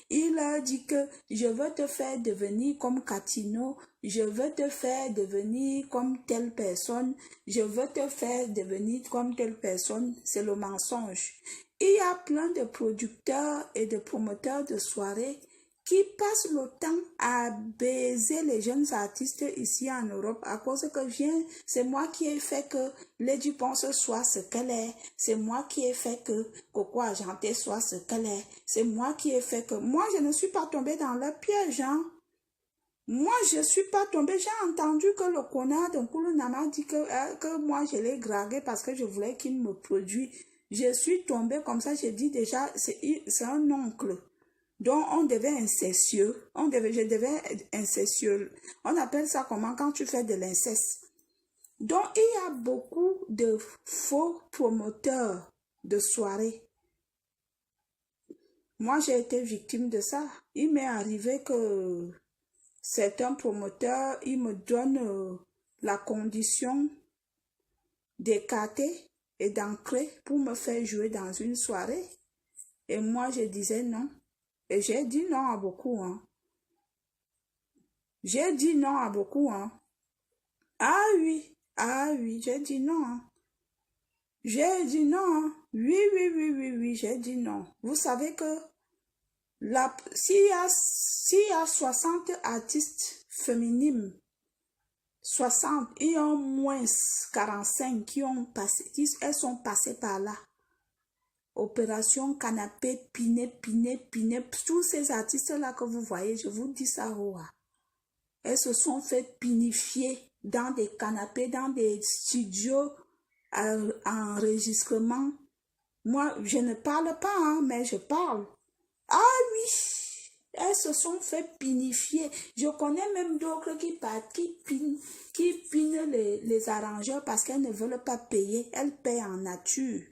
Il leur dit que je veux te faire devenir comme Catino, je veux te faire devenir comme telle personne, je veux te faire devenir comme telle personne. C'est le mensonge. Il y a plein de producteurs et de promoteurs de soirées qui passent le temps à baiser les jeunes artistes ici en Europe à cause que c'est moi qui ai fait que Lady Ponce soit ce qu'elle est, c'est moi qui ai fait que Coco Argenté soit ce qu'elle est, c'est moi qui ai fait que... Moi, je ne suis pas tombée dans leur piège, hein. Moi, je ne suis pas tombée. J'ai entendu que le connard d'un Koulou Nama dit que moi, je l'ai dragué parce que je voulais qu'il me produise. Je suis tombée comme ça, j'ai dit déjà, c'est un oncle. Donc, on devait incestueux. Je devais être incestueux. On appelle ça comment quand tu fais de l'inceste. Donc, il y a beaucoup de faux promoteurs de soirées. Moi, j'ai été victime de ça. Il m'est arrivé que certains promoteurs, ils me donnent la condition d'écarter et d'ancrer pour me faire jouer dans une soirée. Et moi, je disais non. Et j'ai dit non à beaucoup, hein. J'ai dit non à beaucoup, hein. Ah oui, j'ai dit non, hein. J'ai dit non, hein. Oui, j'ai dit non. Vous savez que s'il y a 60 artistes féminines, 60, il y a au moins 45 elles sont passées par là. Opération Canapé, Pinet, tous ces artistes-là que vous voyez, je vous dis ça, elles se sont fait pinifier dans des canapés, dans des studios à enregistrement. Moi, je ne parle pas, hein, mais je parle. Ah oui, elles se sont fait pinifier. Je connais même d'autres qui pinent les arrangeurs parce qu'elles ne veulent pas payer. Elles paient en nature.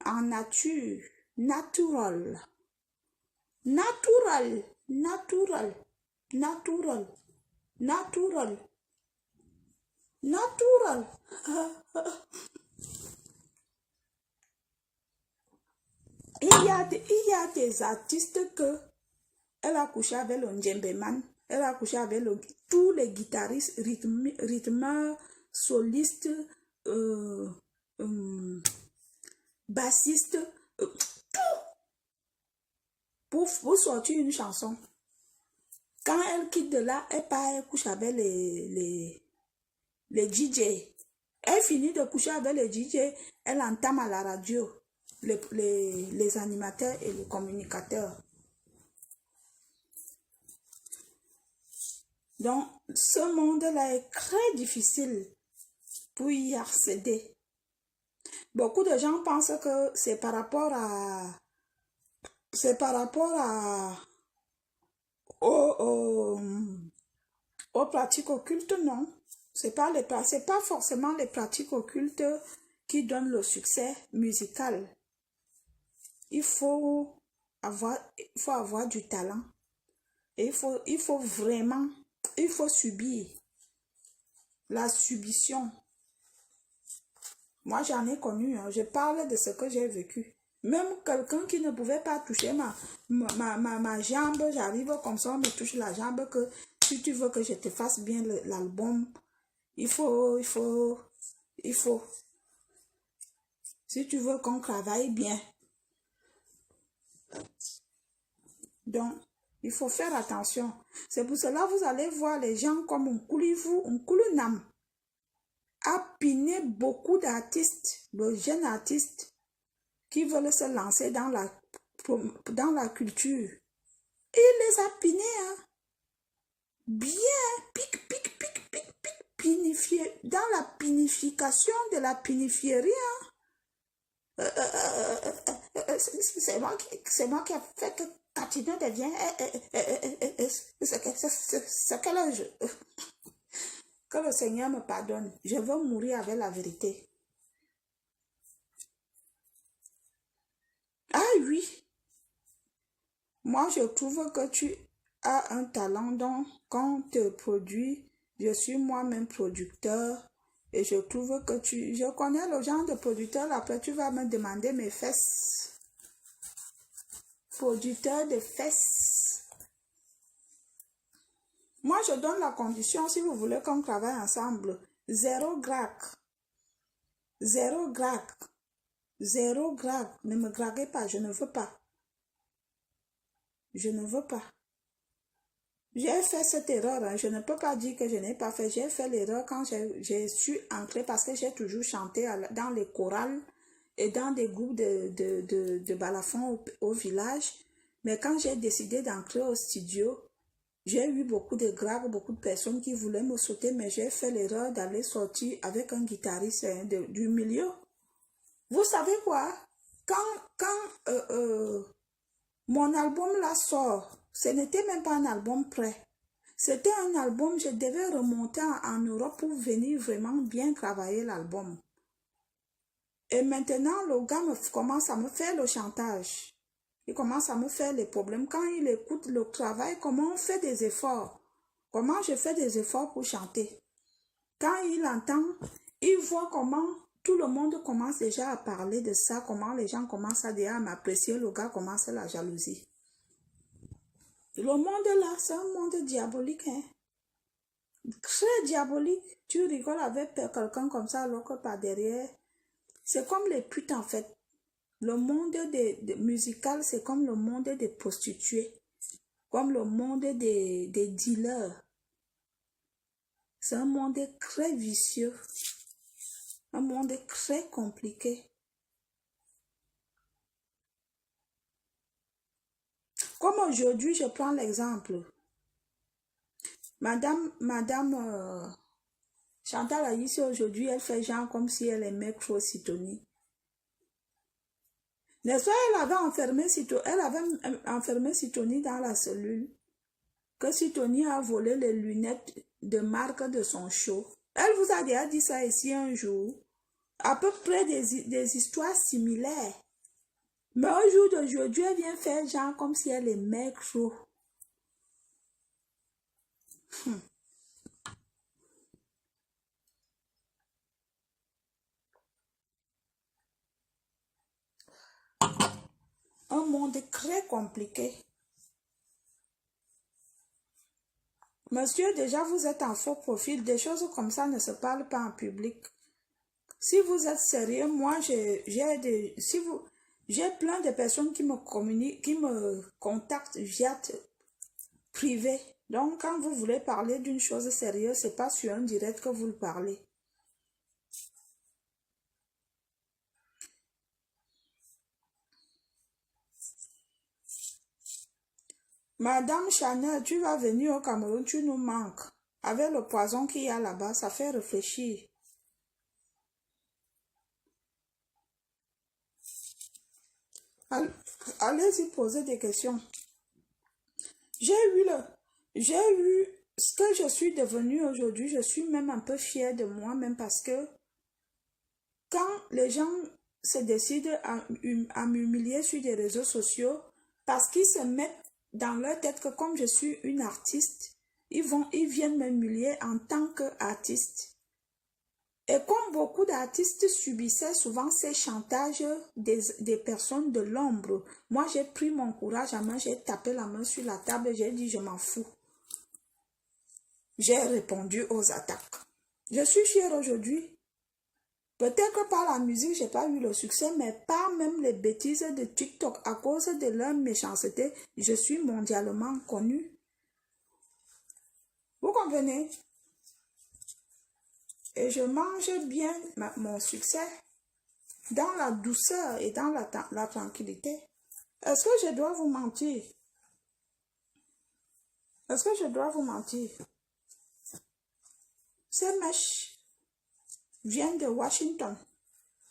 En nature, natural, natural, natural, natural, natural, natural. Il y a des artistes que elle a couché avec le djembeman, elle a couché avec tous les guitaristes, rythmeurs, solistes, bassistes, pour sortir une chanson. Quand elle quitte de là, elle part, elle couche avec les DJ. Elle finit de coucher avec les DJ, elle entame à la radio les animateurs et les communicateurs. Donc, ce monde-là est très difficile pour y accéder. Beaucoup de gens pensent que c'est par rapport aux pratiques occultes, non. C'est pas forcément les pratiques occultes qui donnent le succès musical. Il faut avoir du talent. Et il faut subir. la subition. Moi, j'en ai connu, hein. Je parle de ce que j'ai vécu. Même quelqu'un qui ne pouvait pas toucher ma jambe, j'arrive comme ça, on me touche la jambe, que si tu veux que je te fasse bien l'album, il faut. Si tu veux qu'on travaille bien. Donc, il faut faire attention. C'est pour cela que vous allez voir les gens comme un Koulounam a piné beaucoup d'artistes, de jeunes artistes qui veulent se lancer dans la culture. Il les a pinés, hein. Bien, pinifié, dans la pinification de la pinifierie, hein. C'est moi qui a fait que Katina devient que le Seigneur me pardonne. Je veux mourir avec la vérité. Ah oui. Moi, je trouve que tu as un talent, donc quand tu te produis, je suis moi-même producteur et je trouve que je connais le genre de producteur, après tu vas me demander mes fesses. Producteur de fesses. Moi, je donne la condition, si vous voulez qu'on travaille ensemble, 0 grac. 0 grac. 0 grac. Ne me graguez pas, je ne veux pas. Je ne veux pas. J'ai fait cette erreur, hein. Je ne peux pas dire que je n'ai pas fait. J'ai fait l'erreur quand j'ai su entrer parce que j'ai toujours chanté dans les chorales et dans des groupes de balafons au village. Mais quand j'ai décidé d'entrer au studio, j'ai eu beaucoup de graves, beaucoup de personnes qui voulaient me sauter, mais j'ai fait l'erreur d'aller sortir avec un guitariste du milieu. Vous savez quoi? Quand mon album là sort, ce n'était même pas un album prêt. C'était un album, je devais remonter en Europe pour venir vraiment bien travailler l'album. Et maintenant, le gars commence à me faire le chantage. Il commence à me faire les problèmes. Quand il écoute le travail, comment on fait des efforts? Comment je fais des efforts pour chanter? Quand il entend, il voit comment tout le monde commence déjà à parler de ça, comment les gens commencent à déjà m'apprécier, le gars commence la jalousie. Le monde là, c'est un monde diabolique, hein? Très diabolique. Tu rigoles avec quelqu'un comme ça, alors que par derrière, c'est comme les putes en fait. Le monde musical, c'est comme le monde des prostituées, comme le monde des dealers. C'est un monde très vicieux, un monde très compliqué. Comme aujourd'hui, je prends l'exemple. Madame Chantal Aïssi, aujourd'hui, elle fait genre comme si elle aimait trop Sidonie. N'est-ce pas, elle avait enfermé Sidonie dans la cellule. Que Sidonie a volé les lunettes de marque de son show. Elle vous a déjà dit ça ici un jour. À peu près des histoires similaires. Mais au jour d'aujourd'hui, elle vient faire genre comme si elle aimait trop. Un monde très compliqué. Monsieur, déjà vous êtes en faux profil. Des choses comme ça ne se parlent pas en public. Si vous êtes sérieux, moi j'ai plein de personnes qui me communiquent, qui me contactent via privé. Donc quand vous voulez parler d'une chose sérieuse, c'est pas sur un direct que vous le parlez. Madame Chanel, tu vas venir au Cameroun, tu nous manques. Avec le poison qu'il y a là-bas, ça fait réfléchir. Allez-y poser des questions. J'ai eu ce que je suis devenue aujourd'hui, je suis même un peu fière de moi-même parce que quand les gens se décident à m'humilier sur des réseaux sociaux, parce qu'ils se mettent dans leur tête que comme je suis une artiste, ils viennent m'humilier en tant qu'artiste. Et comme beaucoup d'artistes subissaient souvent ces chantages des personnes de l'ombre, moi j'ai pris mon courage à main, j'ai tapé la main sur la table, j'ai dit je m'en fous. J'ai répondu aux attaques. Je suis fière aujourd'hui. Peut-être que par la musique, je n'ai pas eu le succès, mais par même les bêtises de TikTok, à cause de leur méchanceté, je suis mondialement connue. Vous comprenez? Et je mange bien mon succès dans la douceur et dans la tranquillité. Est-ce que je dois vous mentir? Est-ce que je dois vous mentir? Ces mèches viennent de Washington.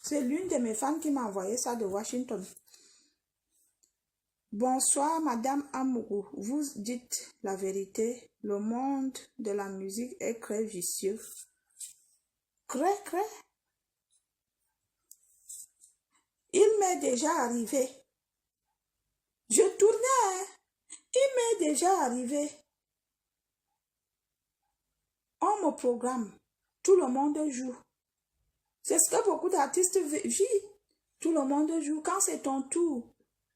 C'est l'une de mes fans qui m'a envoyé ça de Washington. Bonsoir, Madame Amourou. Vous dites la vérité. Le monde de la musique est très vicieux. Très. Il m'est déjà arrivé. Je tournais. Il m'est déjà arrivé. On me programme. Tout le monde joue. C'est ce que beaucoup d'artistes vivent. Tout le monde joue. Quand c'est ton tour,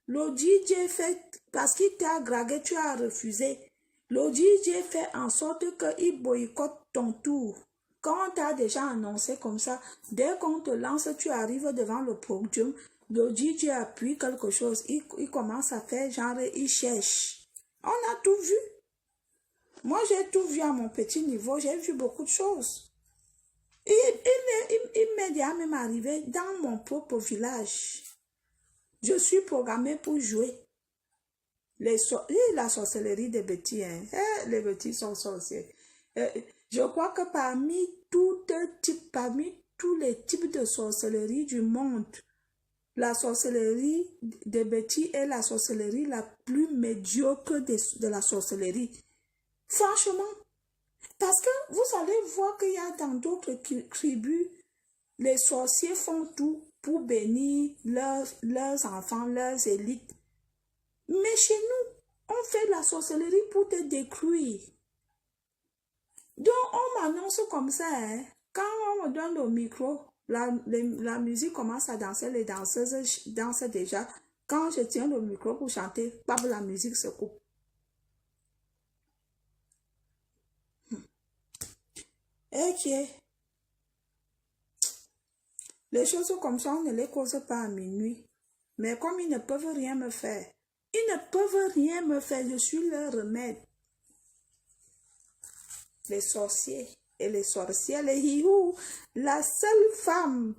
le DJ fait, parce qu'il t'a dragué, tu as refusé. Le DJ fait en sorte qu'il boycotte ton tour. Quand on t'a déjà annoncé comme ça, dès qu'on te lance, tu arrives devant le podium, le DJ appuie quelque chose, il commence à faire genre, il cherche. On a tout vu. Moi, j'ai tout vu à mon petit niveau, j'ai vu beaucoup de choses. Il m'est déjà même arrivé dans mon propre village. Je suis programmée pour jouer. La sorcellerie des bêtis, hein. Les bêtis sont sorciers. Je crois que parmi tous les types de sorcellerie du monde, la sorcellerie des bêtis est la sorcellerie la plus médiocre de la sorcellerie. Franchement, parce que vous allez voir qu'il y a dans d'autres tribus, les sorciers font tout pour bénir leurs enfants, leurs élites. Mais chez nous, on fait la sorcellerie pour te détruire. Donc, on m'annonce comme ça, hein. Quand on me donne le micro, la musique commence à danser, les danseuses dansent déjà. Quand je tiens le micro pour chanter, paf, la musique se coupe. Ok. Les choses comme ça, on ne les cause pas à minuit. Mais comme ils ne peuvent rien me faire, ils ne peuvent rien me faire, je suis leur remède. Les sorciers et les sorcières, les hihou, la seule femme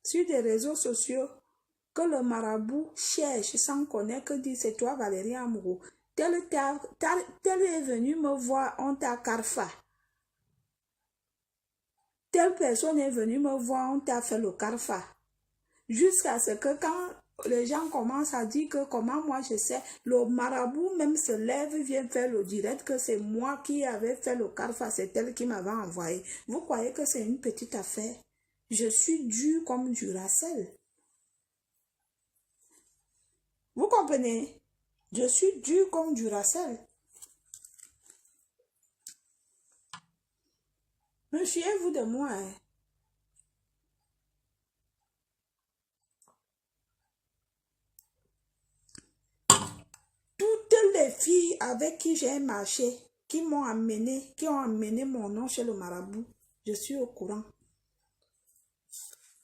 sur des réseaux sociaux que le marabout cherche sans connaître, que dit c'est toi Valérie Amourou. Tel est venu me voir, on t'a carfa. Telle personne est venue me voir, on t'a fait le carfa. Jusqu'à ce que quand les gens commencent à dire que comment moi je sais, le marabout même se lève, vient faire le direct que c'est moi qui avais fait le carfa, c'est elle qui m'avait envoyé. Vous croyez que c'est une petite affaire? Je suis dure comme du racel. Vous comprenez? Je suis dure comme du racel. Méfiez-vous de moi, hein. Toutes les filles avec qui j'ai marché, qui ont amené mon nom chez le marabout, je suis au courant.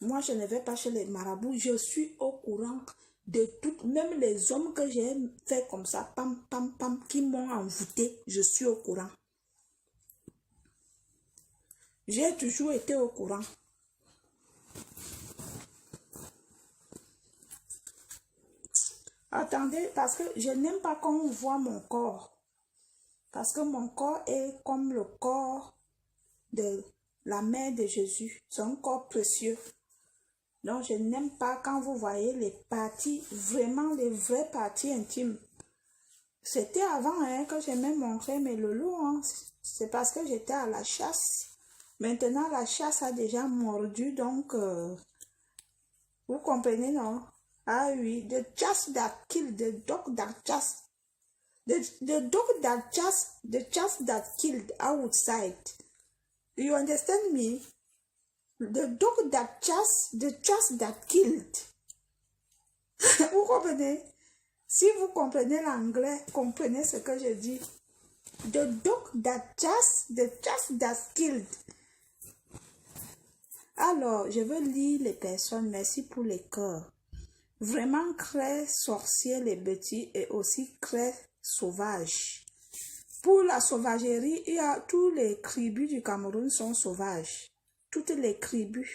Moi, je ne vais pas chez les marabouts, je suis au courant de tout, même les hommes que j'ai fait comme ça, pam, pam, pam, qui m'ont envoûté, je suis au courant. J'ai toujours été au courant. Attendez, parce que je n'aime pas quand on voit mon corps. Parce que mon corps est comme le corps de la mère de Jésus. C'est un corps précieux. Donc, je n'aime pas quand vous voyez les parties, vraiment les vraies parties intimes. C'était avant hein, que j'aimais montrer mes loulous. Hein. C'est parce que j'étais à la chasse. Maintenant, la chasse a déjà mordu, donc vous comprenez, non? Ah oui, the chast that killed, the dog that chast, the dog that chast, the chast that killed outside. Do you understand me? The dog that just that killed. Vous comprenez? Si vous comprenez l'anglais, comprenez ce que je dis. The dog that that killed. Alors, je veux lire les personnes. Merci pour les cœurs. Vraiment très sorcier les petits et aussi très sauvage. Pour la sauvagerie, il y a tous les tribus du Cameroun sont sauvages. Toutes les tribus.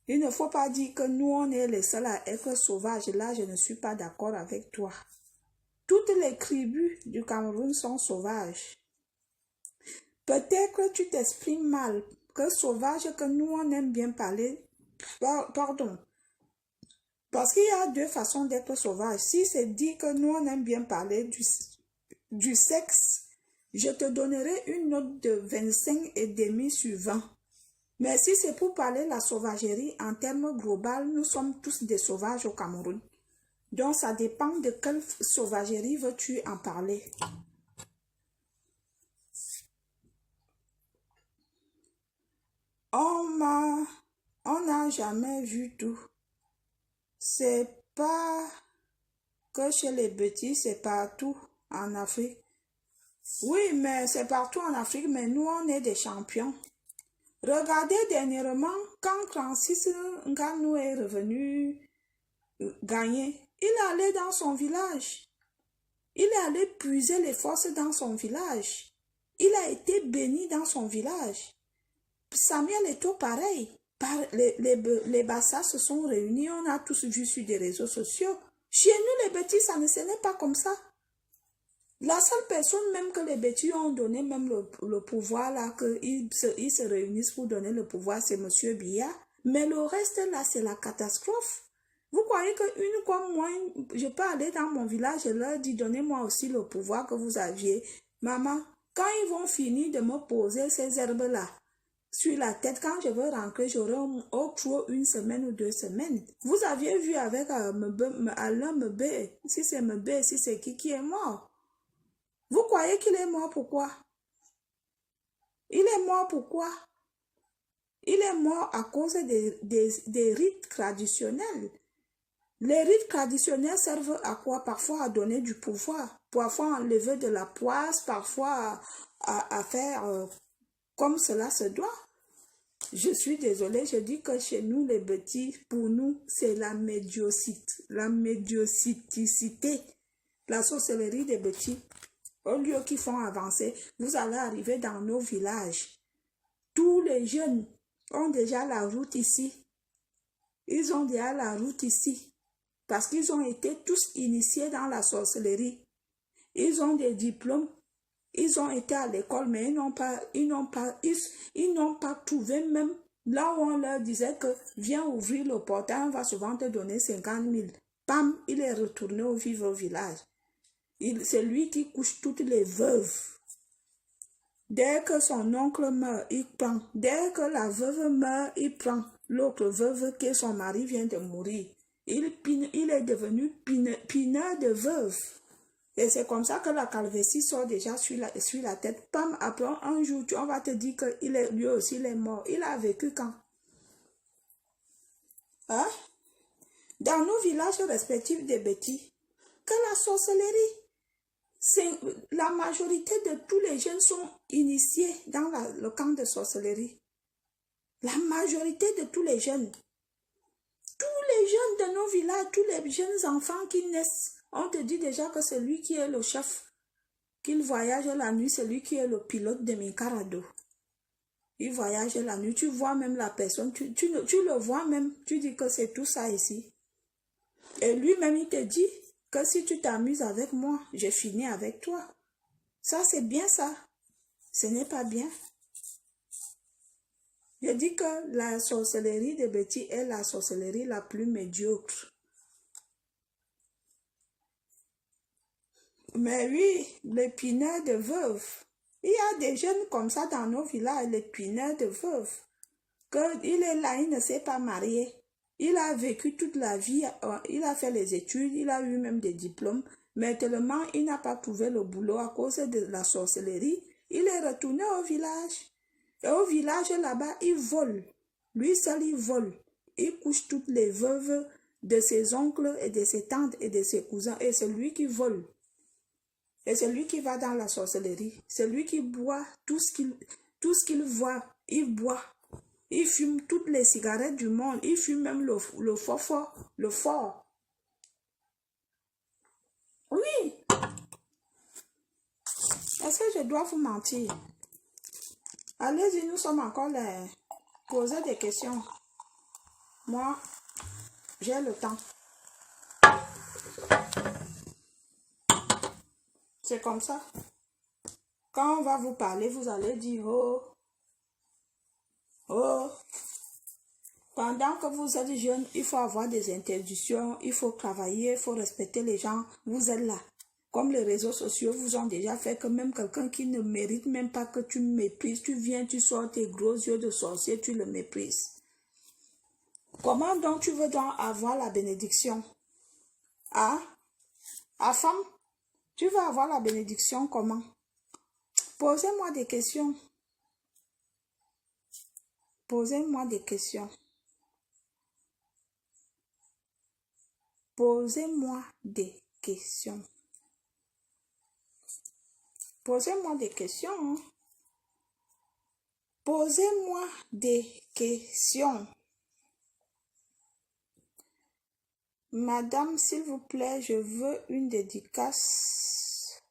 Il ne faut pas dire que nous, on est les seuls à être sauvages. Là, je ne suis pas d'accord avec toi. Toutes les tribus du Cameroun sont sauvages. Peut-être que tu t'exprimes mal. Que sauvage, que nous, on aime bien parler. Pardon. Parce qu'il y a deux façons d'être sauvage. Si c'est dit que nous, on aime bien parler du sexe, je te donnerai une note de 25,5 sur 20. Mais si c'est pour parler de la sauvagerie, en termes global, nous sommes tous des sauvages au Cameroun. Donc, ça dépend de quelle sauvagerie veux-tu en parler. On n'a jamais vu tout. C'est pas que chez les petits, c'est partout en Afrique. Oui, mais c'est partout en Afrique, mais nous, on est des champions. Regardez dernièrement, quand Francis Ngannou est revenu gagner, il est allé dans son village. Il est allé puiser les forces dans son village. Il a été béni dans son village. Samuel Eto'o, pareil. Les Bassas se sont réunis, on a tous vu sur des réseaux sociaux. Chez nous, les petits, ça ne n'est pas comme ça. La seule personne même que les bêtis ont donné même le pouvoir, là, qu'ils se réunissent pour donner le pouvoir, c'est M. Biya. Mais le reste, là, c'est la catastrophe. Vous croyez qu'une comme moi, je peux aller dans mon village et leur dire, donnez-moi aussi le pouvoir que vous aviez. Maman, quand ils vont finir de me poser ces herbes-là sur la tête, quand je veux rentrer, j'aurai au trop 1 semaine ou 2 semaines. Vous aviez vu avec Alain Mebé, si c'est Mebé, si c'est qui est mort. Vous croyez qu'il est mort pourquoi? Il est mort pourquoi? Il est mort à cause des rites traditionnels. Les rites traditionnels servent à quoi? Parfois à donner du pouvoir, parfois à enlever de la poisse, parfois à faire comme cela se doit. Je suis désolée, je dis que chez nous, les petits, pour nous, c'est la médiocrité, la sorcellerie des petits. Au lieu qu'ils font avancer, vous allez arriver dans nos villages. Tous les jeunes ont déjà la route ici. Ils ont déjà la route ici. Parce qu'ils ont été tous initiés dans la sorcellerie. Ils ont des diplômes. Ils ont été à l'école, mais ils n'ont pas trouvé même là où on leur disait que viens ouvrir le portail, on va souvent te donner 50 000. Pam, il est retourné au village. C'est lui qui couche toutes les veuves. Dès que son oncle meurt, il prend. Dès que la veuve meurt, il prend l'autre veuve que son mari vient de mourir. Il est devenu pineur de veuve. Et c'est comme ça que la calvitie sort déjà sur la tête. Pam, après un jour, on va te dire que lui aussi il est mort. Il a vécu quand? Hein? Dans nos villages respectifs des bêtis, que la sorcellerie, la majorité de tous les jeunes sont initiés dans le camp de sorcellerie. La majorité de tous les jeunes. Tous les jeunes de nos villages, tous les jeunes enfants qui naissent, on te dit déjà que c'est lui qui est le chef. Qu'il voyage la nuit, c'est lui qui est le pilote de Mikarado. Il voyage la nuit, tu vois même la personne, tu le vois même, tu dis que c'est tout ça ici. Et lui-même, il te dit que si tu t'amuses avec moi, je finis avec toi. Ça, c'est bien ça. Ce n'est pas bien. Je dis que la sorcellerie de Betty est la sorcellerie la plus médiocre. Mais oui, les pineurs de veuves. Il y a des jeunes comme ça dans nos villages, les pineurs de veuves. Il est là, il ne s'est pas marié. Il a vécu toute la vie, il a fait les études, il a eu même des diplômes, mais tellement il n'a pas trouvé le boulot à cause de la sorcellerie, il est retourné au village. Et au village là-bas, il vole. Lui seul, il vole. Il couche toutes les veuves de ses oncles et de ses tantes et de ses cousins. Et c'est lui qui vole. Et c'est lui qui va dans la sorcellerie. C'est lui qui boit tout ce qu'il voit. Il boit. Il fume toutes les cigarettes du monde. Il fume même le fort. Le fort. Oui. Est-ce que je dois vous mentir? Allez-y, nous sommes encore là. Posez des questions. Moi, j'ai le temps. C'est comme ça. Quand on va vous parler, vous allez dire oh, oh. Pendant que vous êtes jeune, il faut avoir des interdictions, il faut travailler, il faut respecter les gens. Vous êtes là. Comme les réseaux sociaux vous ont déjà fait que même quelqu'un qui ne mérite même pas que tu méprises, tu viens, tu sors tes gros yeux de sorcier, tu le méprises. Comment donc tu veux donc avoir la bénédiction? Ah, femme, tu veux avoir la bénédiction comment? Posez-moi des questions. Posez-moi des questions. Posez-moi des questions. Posez-moi des questions. Posez-moi des questions. Madame, s'il vous plaît, je veux une dédicace.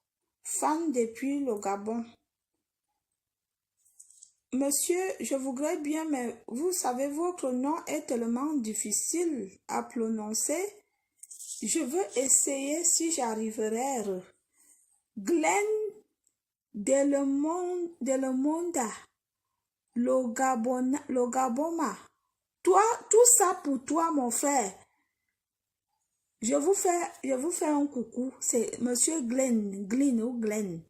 Fan depuis le Gabon. Monsieur, je voudrais bien, mais vous savez, votre nom est tellement difficile à prononcer. Je veux essayer si j'arriverai. Glenn Delmonda, le Gaboma. Toi, tout ça pour toi, mon frère. Je vous fais un coucou. C'est Monsieur Glenn ou Glenn.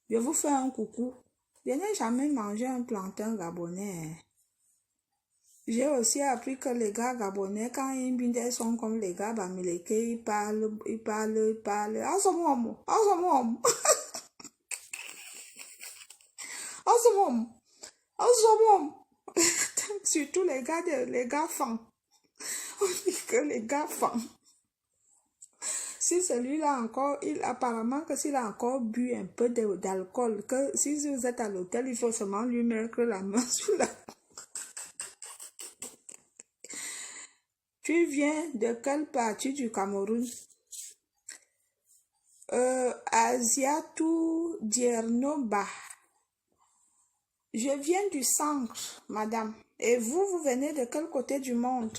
Je vous fais un coucou. Je n'ai jamais mangé un plantain gabonais. J'ai aussi appris que les gars gabonais, quand ils sont comme les gars bamileke, ils parlent. Surtout les gars fans. On dit que les gars fans. Si celui-là encore, apparemment que s'il a encore bu un peu d'alcool, que si vous êtes à l'hôtel, il faut seulement lui mettre la main sur la... Tu viens de quelle partie du Cameroun? Asiatou Diernoba. Je viens du centre, madame. Et vous venez de quel côté du monde?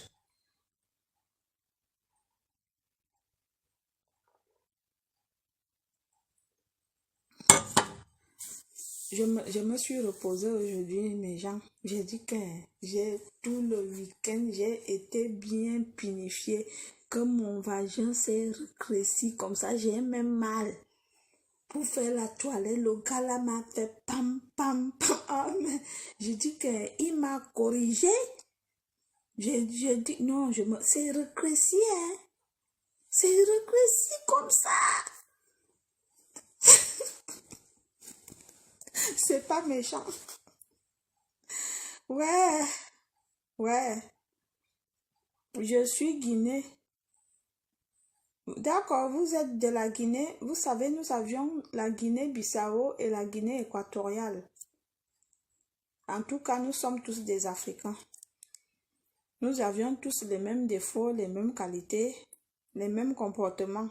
Je me suis reposée aujourd'hui, mes gens. J'ai dit que j'ai tout le week-end, j'ai été bien pinifiée, que mon vagin s'est rétréci comme ça, j'ai même mal. Pour faire la toilette, le gars là m'a fait pam, pam, pam. Ah, mais j'ai dit qu'il m'a corrigé. J'ai dit non, c'est rétréci, hein. C'est rétréci comme ça. C'est pas méchant. Ouais, ouais. Je suis Guinée. D'accord, vous êtes de la Guinée. Vous savez, nous avions la Guinée-Bissau et la Guinée équatoriale. En tout cas, nous sommes tous des Africains. Nous avions tous les mêmes défauts, les mêmes qualités, les mêmes comportements.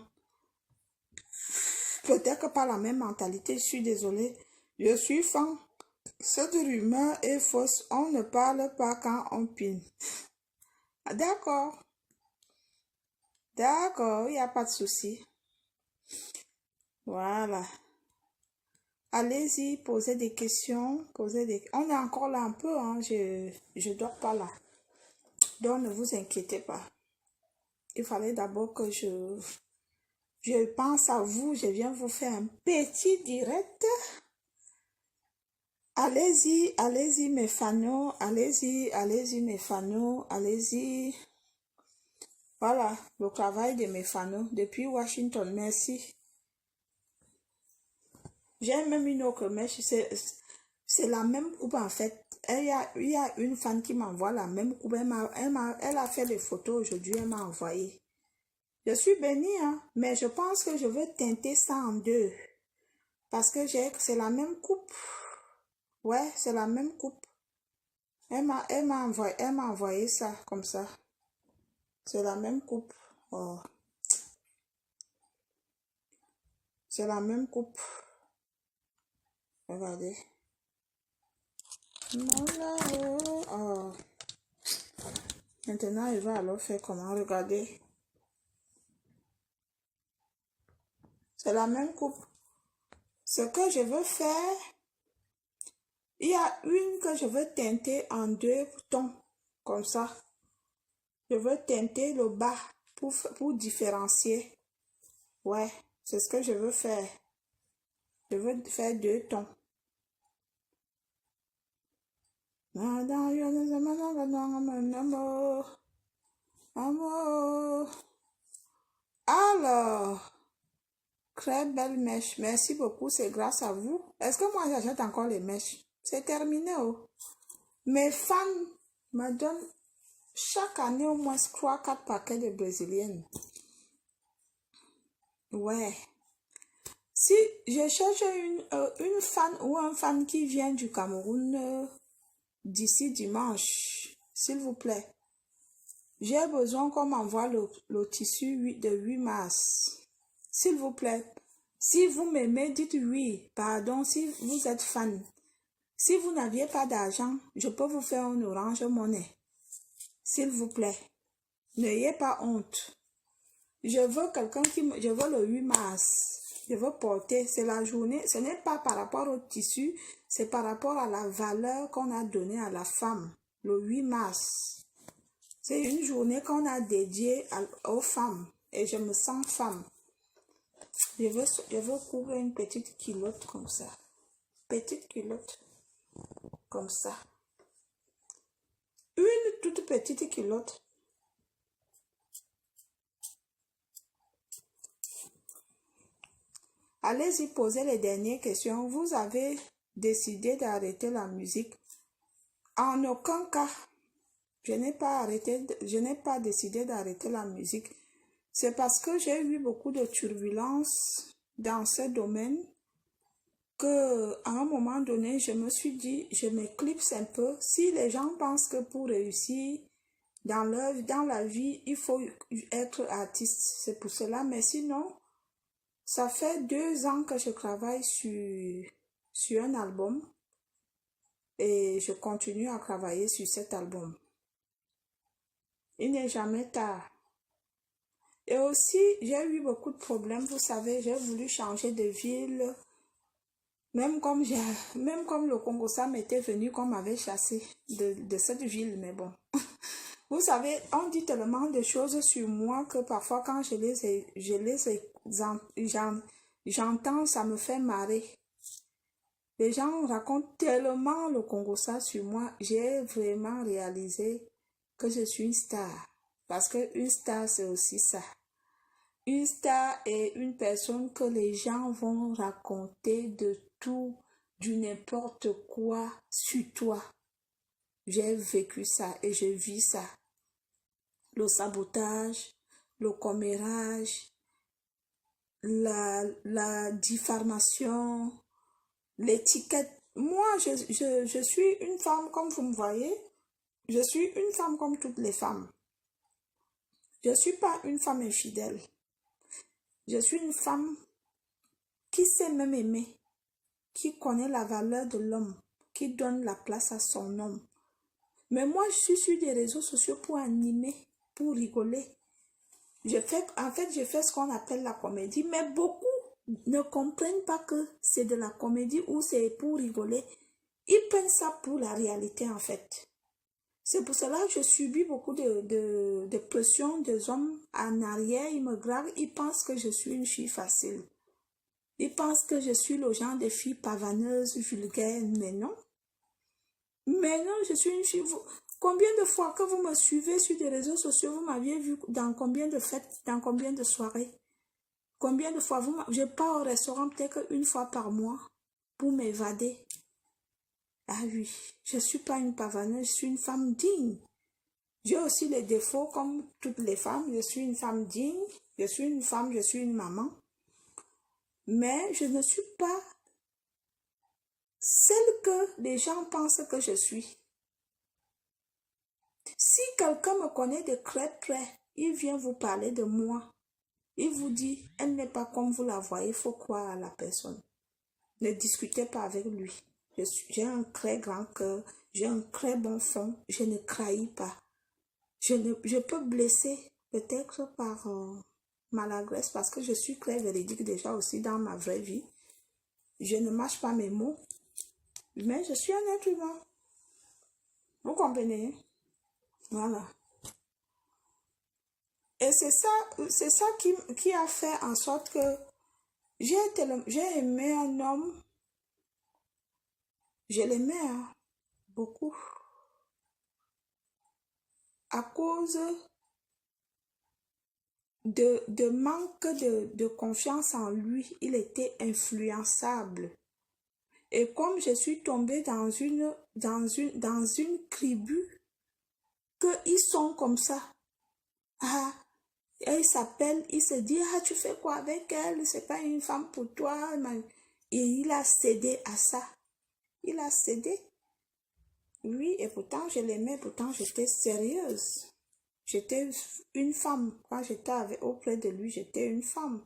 Peut-être que pas la même mentalité, je suis désolée. Je suis fan. Cette rumeur est fausse. On ne parle pas quand on pine. D'accord. D'accord, il n'y a pas de souci. Voilà. Allez-y, posez des questions. On est encore là un peu, hein. Je dors pas là. Donc, ne vous inquiétez pas. Il fallait d'abord que je pense à vous. Je viens vous faire un petit direct. Allez-y, allez-y, mes fans. Allez-y, mes fans. Allez-y. Voilà, le travail de mes fans depuis Washington. Merci. J'ai même une autre mèche. C'est la même coupe en fait. Il y a une fan qui m'envoie la même coupe. Elle a fait des photos aujourd'hui, elle m'a envoyé. Je suis bénie, hein, mais je pense que je veux teinter ça en deux. Parce que c'est la même coupe. Ouais, c'est la même coupe. Elle m'a envoyé ça comme ça. C'est la même coupe. Oh. C'est la même coupe. Regardez. Oh. Maintenant, il va alors faire comment? Regardez. C'est la même coupe. Ce que je veux faire, il y a une que je veux teinter en deux tons. Comme ça. Je veux teinter le bas pour différencier. Ouais, c'est ce que je veux faire. Je veux faire deux tons. Alors, très belle mèche. Merci beaucoup, c'est grâce à vous. Est-ce que moi j'achète encore les mèches? C'est terminé, oh. Mes fans me donnent chaque année au moins 3-4 paquets de brésiliennes. Ouais. Si je cherche une fan ou un fan qui vient du Cameroun d'ici dimanche, s'il vous plaît, j'ai besoin qu'on m'envoie le tissu de 8 mars. S'il vous plaît, si vous m'aimez, dites oui. Pardon, si vous êtes fan. Si vous n'aviez pas d'argent, je peux vous faire un Orange Money. S'il vous plaît, n'ayez pas honte. Je veux quelqu'un je veux le 8 mars. Je veux porter, c'est la journée, ce n'est pas par rapport au tissu, c'est par rapport à la valeur qu'on a donnée à la femme, le 8 mars. C'est une journée qu'on a dédiée aux femmes et je me sens femme. Je veux couvrir une petite culotte comme ça. Petite culotte comme ça. Une toute petite culotte. Allez-y poser les dernières questions. Vous avez décidé d'arrêter la musique? En aucun cas, je n'ai pas décidé d'arrêter la musique. C'est parce que j'ai eu beaucoup de turbulences dans ce domaine que, à un moment donné, je me suis dit, je m'éclipse un peu. Si les gens pensent que pour réussir dans la vie, il faut être artiste, c'est pour cela. Mais sinon, ça fait 2 ans que je travaille sur un album et je continue à travailler sur cet album. Il n'est jamais tard. Et aussi, j'ai eu beaucoup de problèmes. Vous savez, j'ai voulu changer de ville. Même comme le Congo, ça m'était venu qu'on m'avait chassé de cette ville. Mais bon, vous savez, on dit tellement de choses sur moi que parfois quand j'entends, ça me fait marrer. Les gens racontent tellement le Congo ça sur moi. J'ai vraiment réalisé que je suis une star. Parce qu'une star, c'est aussi ça. Une star est une personne que les gens vont raconter de tout, du n'importe quoi sur toi. J'ai vécu ça et je vis ça. Le sabotage, le commérage, la diffamation, l'étiquette. Moi, je suis une femme comme vous me voyez. Je suis une femme comme toutes les femmes. Je ne suis pas une femme infidèle. Je suis une femme qui sait même aimer, qui connaît la valeur de l'homme, qui donne la place à son homme. Mais moi, je suis sur des réseaux sociaux pour animer, pour rigoler. En fait, je fais ce qu'on appelle la comédie, mais beaucoup ne comprennent pas que c'est de la comédie ou c'est pour rigoler. Ils prennent ça pour la réalité, en fait. C'est pour cela que je subis beaucoup de pression des hommes en arrière. Ils me draguent, ils pensent que je suis une fille facile. Ils pensent que je suis le genre de fille pavaneuse, vulgaire, mais non. Mais non, je suis une fille. Combien de fois que vous me suivez sur des réseaux sociaux, vous m'aviez vu dans combien de fêtes, dans combien de soirées? Combien de fois je pars au restaurant peut-être une fois par mois pour m'évader. Ah oui, je ne suis pas une pavaneuse, je suis une femme digne. J'ai aussi les défauts comme toutes les femmes. Je suis une femme digne, je suis une femme, je suis une maman. Mais je ne suis pas celle que les gens pensent que je suis. Si quelqu'un me connaît de très près, il vient vous parler de moi. Il vous dit, elle n'est pas comme vous la voyez, il faut croire à la personne. Ne discutez pas avec lui. J'ai un très grand cœur, j'ai un très bon fond, je ne trahis pas. Je peux blesser peut-être par maladresse parce que je suis très véridique déjà aussi dans ma vraie vie. Je ne mâche pas mes mots, mais je suis un être humain. Vous comprenez? Voilà. Et c'est ça qui a fait en sorte que j'ai aimé un homme, je l'aimais beaucoup, à cause de manque de confiance en lui. Il était influençable. Et comme je suis tombée dans une tribu, qu'ils sont comme ça, ah, et il se dit, ah, tu fais quoi avec elle? C'est pas une femme pour toi. Et il a cédé à ça. Il a cédé. Oui, et pourtant je l'aimais, pourtant j'étais sérieuse. J'étais une femme. Quand j'étais auprès de lui, j'étais une femme.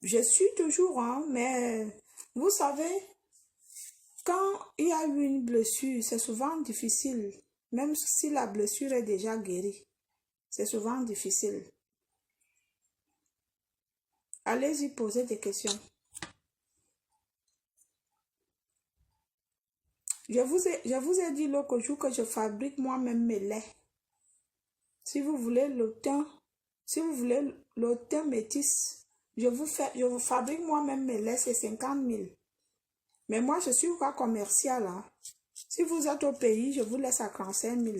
Je suis toujours, hein, mais vous savez, quand il y a eu une blessure, c'est souvent difficile. Même si la blessure est déjà guérie, c'est souvent difficile. Allez-y poser des questions. Je vous ai dit l'autre jour que je fabrique moi-même mes laits. Si vous voulez le teint métis, je vous fabrique moi-même mes laits, c'est 50 000. Mais moi, je suis pas commercial. Hein. Si vous êtes au pays, je vous laisse à 35 000.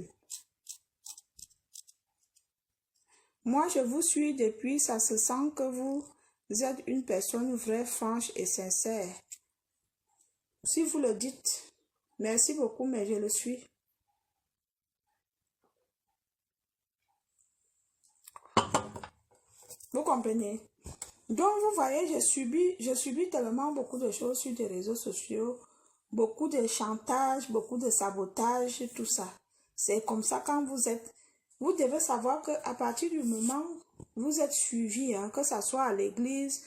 Moi, je vous suis depuis, ça se sent que vous êtes une personne vraie, franche et sincère. Si vous le dites, merci beaucoup, mais je le suis. Vous comprenez? Donc, vous voyez, je subis tellement beaucoup de choses sur les réseaux sociaux, beaucoup de chantage, beaucoup de sabotage, tout ça. C'est comme ça quand vous devez savoir qu'à partir du moment où vous êtes suivi, hein, que ce soit à l'église,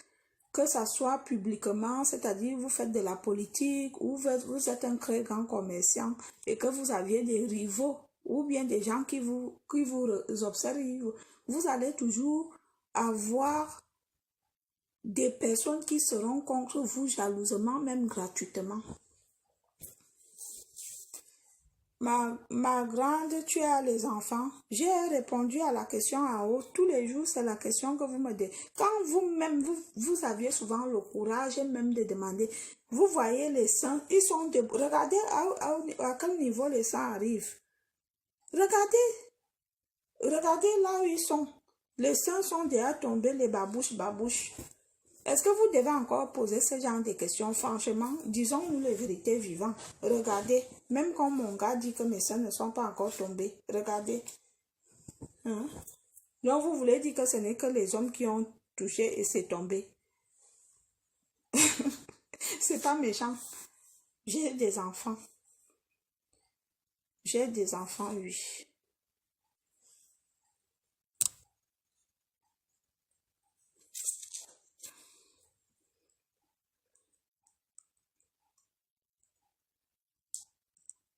que ce soit publiquement, c'est-à-dire vous faites de la politique, ou vous êtes un très grand commerçant et que vous aviez des rivaux ou bien des gens qui vous observent, vous allez toujours avoir des personnes qui seront contre vous jalousement, même gratuitement. Ma grande, tu as les enfants. J'ai répondu à la question en haut. Tous les jours, c'est la question que vous me dites. Quand vous-même, vous aviez souvent le courage même de demander, vous voyez les seins, ils sont de... Regardez à quel niveau les seins arrivent. Regardez là où ils sont. Les seins sont déjà tombés, les babouches. Est-ce que vous devez encore poser ce genre de questions? Franchement, disons-nous les vérités vivantes. Regardez, même quand mon gars dit que mes seins ne sont pas encore tombés, regardez. Hein? Donc, vous voulez dire que ce n'est que les hommes qui ont touché et c'est tombé. C'est pas méchant. J'ai des enfants. J'ai des enfants, oui.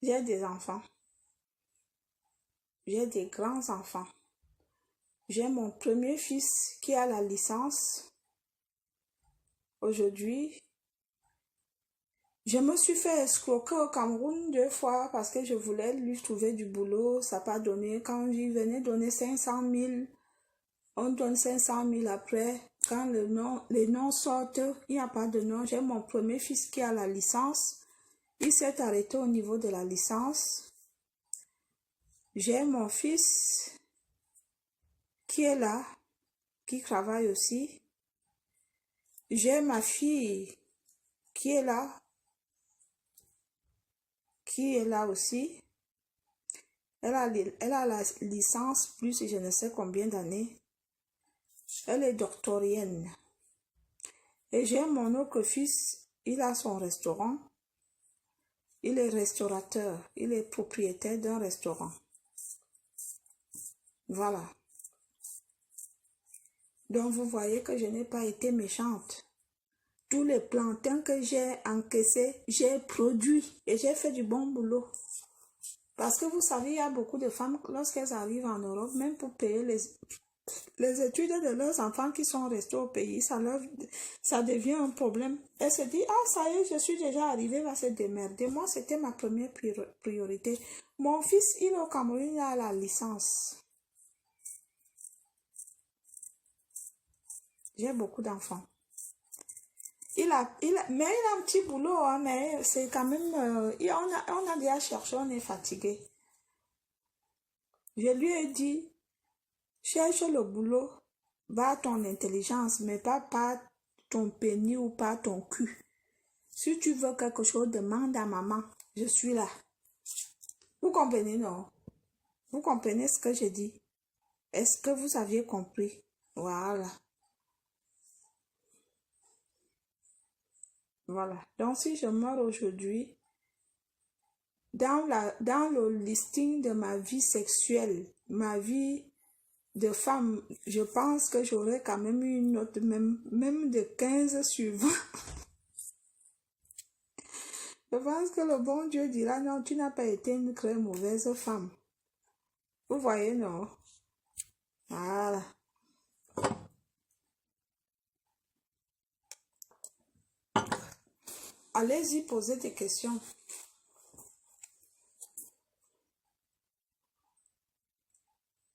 J'ai des enfants. J'ai des grands-enfants. J'ai mon premier fils qui a la licence. Aujourd'hui, je me suis fait escroquer au Cameroun 2 fois parce que je voulais lui trouver du boulot. Ça n'a pas donné. Quand j'y venais donner 500 000, on donne 500 000 après. Quand les noms sortent, il n'y a pas de nom. J'ai mon premier fils qui a la licence. Il s'est arrêté au niveau de la licence. J'ai mon fils qui est là, qui travaille aussi. J'ai ma fille qui est là. qui est là aussi. Elle a la licence plus je ne sais combien d'années. Elle est doctorienne. Et j'ai mon autre fils, il a son restaurant. Il est restaurateur. Il est propriétaire d'un restaurant. Voilà. Donc, vous voyez que je n'ai pas été méchante. Tous les plantains que j'ai encaissés, j'ai produit et j'ai fait du bon boulot. Parce que vous savez, il y a beaucoup de femmes, lorsqu'elles arrivent en Europe, même pour payer les études de leurs enfants qui sont restés au pays, ça devient un problème. Elles se disent, ah ça y est, je suis déjà arrivée, va se démerder. Moi, c'était ma première priorité. Mon fils, il est au Cameroun, il a la licence. J'ai beaucoup d'enfants. Mais il a un petit boulot, hein, mais c'est quand même, on a déjà cherché, on est fatigué. Je lui ai dit, cherche le boulot, va à ton intelligence, mais pas ton pénis ou pas ton cul. Si tu veux quelque chose, demande à maman, je suis là. Vous comprenez, non? Vous comprenez ce que je dis? Est-ce que vous aviez compris? Voilà. Voilà. Donc, si je meurs aujourd'hui, dans le listing de ma vie sexuelle, ma vie de femme, je pense que j'aurais quand même eu une note même de 15 sur 20. Je pense que le bon Dieu dira, non, tu n'as pas été une très mauvaise femme. Vous voyez, non? Voilà. Allez-y, posez des questions.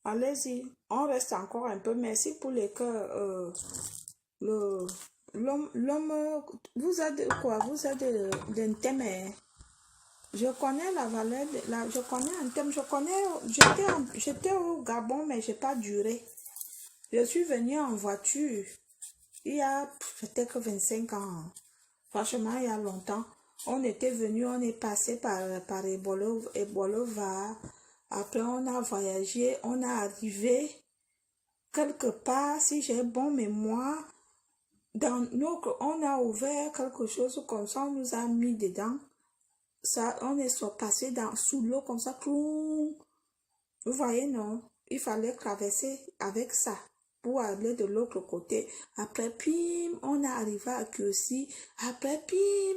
Allez-y, on reste encore un peu. Merci pour les cœurs. L'homme, vous êtes quoi? Vous êtes d'un thème. Je connais la valeur, je connais un thème. J'étais au Gabon, mais j'ai pas duré. Je suis venue en voiture il y a peut-être 25 ans. Franchement, il y a longtemps. On était venu, on est passé par Ebolova. Après, on a voyagé, on est arrivé quelque part, si j'ai bon mémoire, on a ouvert quelque chose comme ça, on nous a mis dedans. Ça, on est passé sous l'eau comme ça. Vous voyez, non? Il fallait traverser avec ça pour aller de l'autre côté. Après, pim, on est arrivé à Kiosi. Après, pim,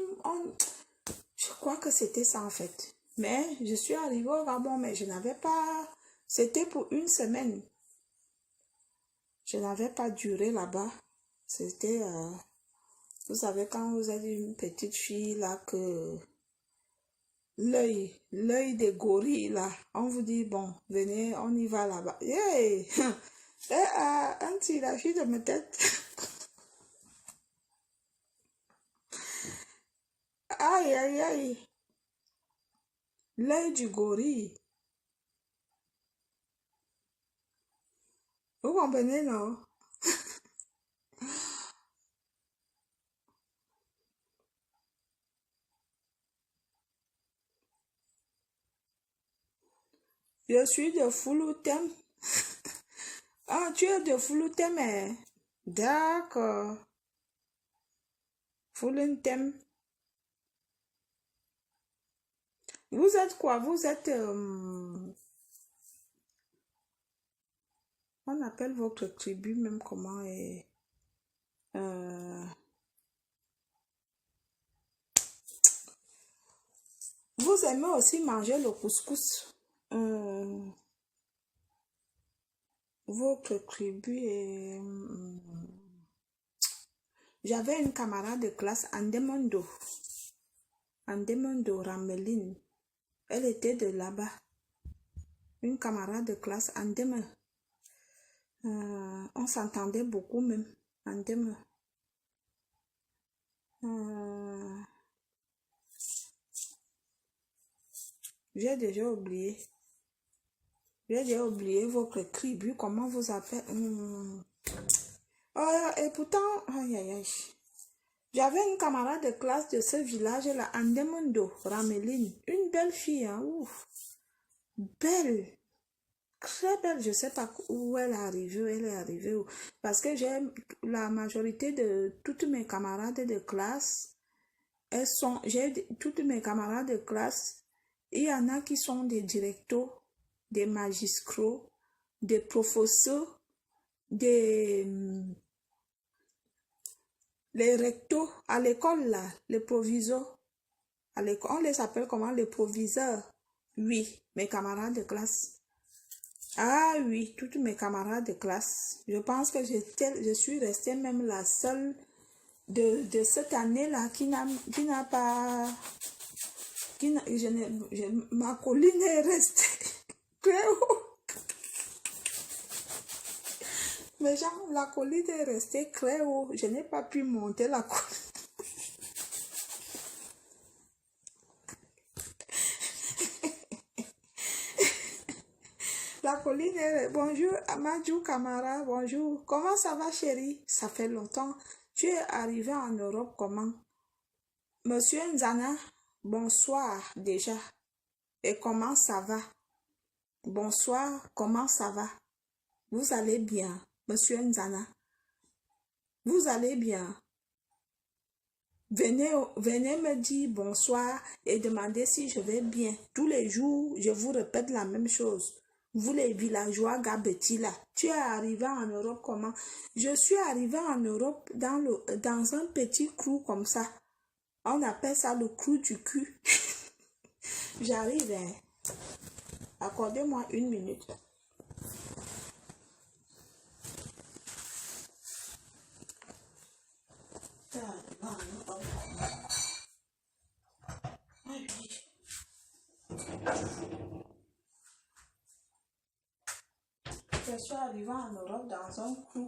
je crois que c'était ça en fait. Mais je suis arrivée au Gabon, mais je n'avais pas... C'était pour une semaine. Je n'avais pas duré là-bas. C'était... vous savez, quand vous êtes une petite fille, là, que... L'œil des gorilles, là. On vous dit, bon, venez, on y va là-bas. Hey! Anti, la fille de ma tête. Aïe, aïe, aïe. L'œil du gorille. Vous comprenez, non? Je suis de Fouloutem. Ah, tu es de Fouloutem, hein? D'accord. Fouloutem. Vous êtes quoi? Vous êtes... on appelle votre tribu même comment est... vous aimez aussi manger le couscous. Votre tribu est... j'avais une camarade de classe, Andemondo. Andemondo Rameline. Elle était de là-bas. Une camarade de classe, Andeme. On s'entendait beaucoup même. Andeme. J'ai déjà oublié. J'ai déjà oublié votre tribu. Comment vous appelez? Et pourtant, aïe, aïe, aïe. J'avais une camarade de classe de ce village-là, Andemondo, Rameline. Une une belle fille, hein, ouf, belle. Très belle, je ne sais pas où elle est arrivée parce que j'ai la majorité de toutes mes camarades de classe, j'ai toutes mes camarades de classe, il y en a qui sont des directeurs, des magistrats, des professeurs, des les recteurs à l'école là, les proviseurs, à l'école, on les appelle comment les proviseurs? Oui, mes camarades de classe. Ah oui, toutes mes camarades de classe. Je pense que je suis restée même la seule de cette année-là qui n'a pas... ma colline est restée très haut. Mais genre, la colline est restée très haut. Je n'ai pas pu monter la colline. La colline est... Bonjour, Amadou Camara, bonjour. Comment ça va, chérie? Ça fait longtemps. Tu es arrivé en Europe comment? Monsieur Nzana, bonsoir déjà. Et comment ça va? Bonsoir, comment ça va? Vous allez bien, Monsieur Nzana? Vous allez bien? Venez me dire bonsoir et demander si je vais bien. Tous les jours, je vous répète la même chose. Vous les villageois Gabeti là, tu es arrivé en Europe comment? Je suis arrivé en Europe dans un petit crew comme ça. On appelle ça le crew du cul. J'arrive, hein. Accordez-moi une minute. Je suis arrivé en Europe dans un crew.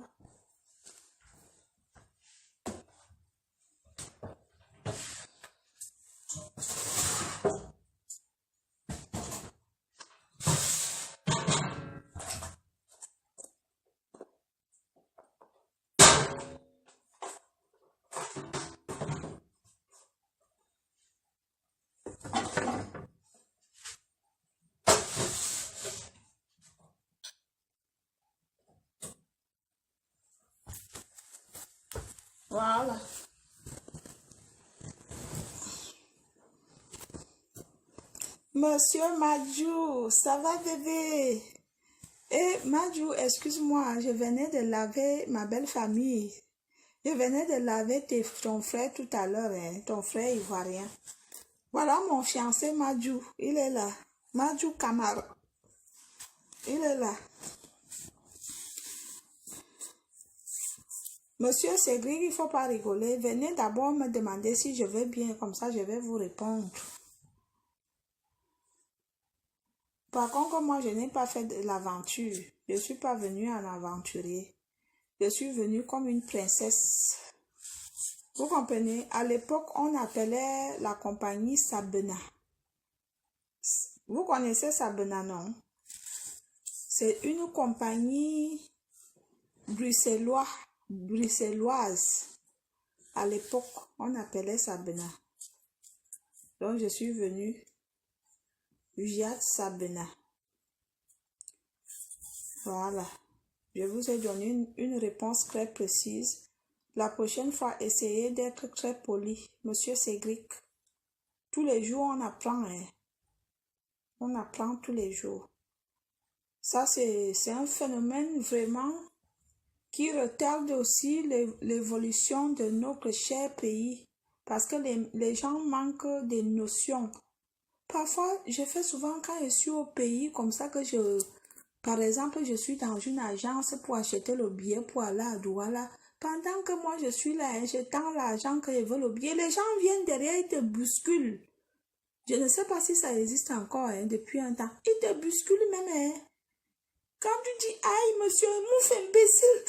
Voilà. Monsieur Madjou, ça va bébé? Eh, Madjou, excuse-moi, je venais de laver ma belle famille. Je venais de laver ton frère tout à l'heure, hein, ton frère ivoirien. Voilà mon fiancé Madjou, il est là. Madjou Kamara, il est là. Monsieur Cédric, il ne faut pas rigoler. Venez d'abord me demander si je vais bien, comme ça je vais vous répondre. Par contre, moi, je n'ai pas fait de l'aventure. Je ne suis pas venue en aventurier. Je suis venue comme une princesse. Vous comprenez? À l'époque, on appelait la compagnie Sabena. Vous connaissez Sabena, non? C'est une compagnie bruxelloise. À l'époque, on appelait Sabena. Donc, je suis venue via Sabena. Voilà. Je vous ai donné une réponse très précise. La prochaine fois, essayez d'être très poli. Monsieur Cédric, tous les jours, on apprend. Hein. On apprend tous les jours. Ça, c'est un phénomène vraiment qui retarde aussi l'évolution de notre cher pays. Parce que les gens manquent des notions. Parfois, je fais souvent quand je suis au pays, comme ça que par exemple, je suis dans une agence pour acheter le billet pour aller à Douala. Pendant que moi, je suis là, je tends l'argent que je veux le billet, les gens viennent derrière, ils te bousculent. Je ne sais pas si ça existe encore hein, depuis un temps. Ils te bousculent même. Hein. Quand tu dis, aïe, monsieur, mouf imbécile.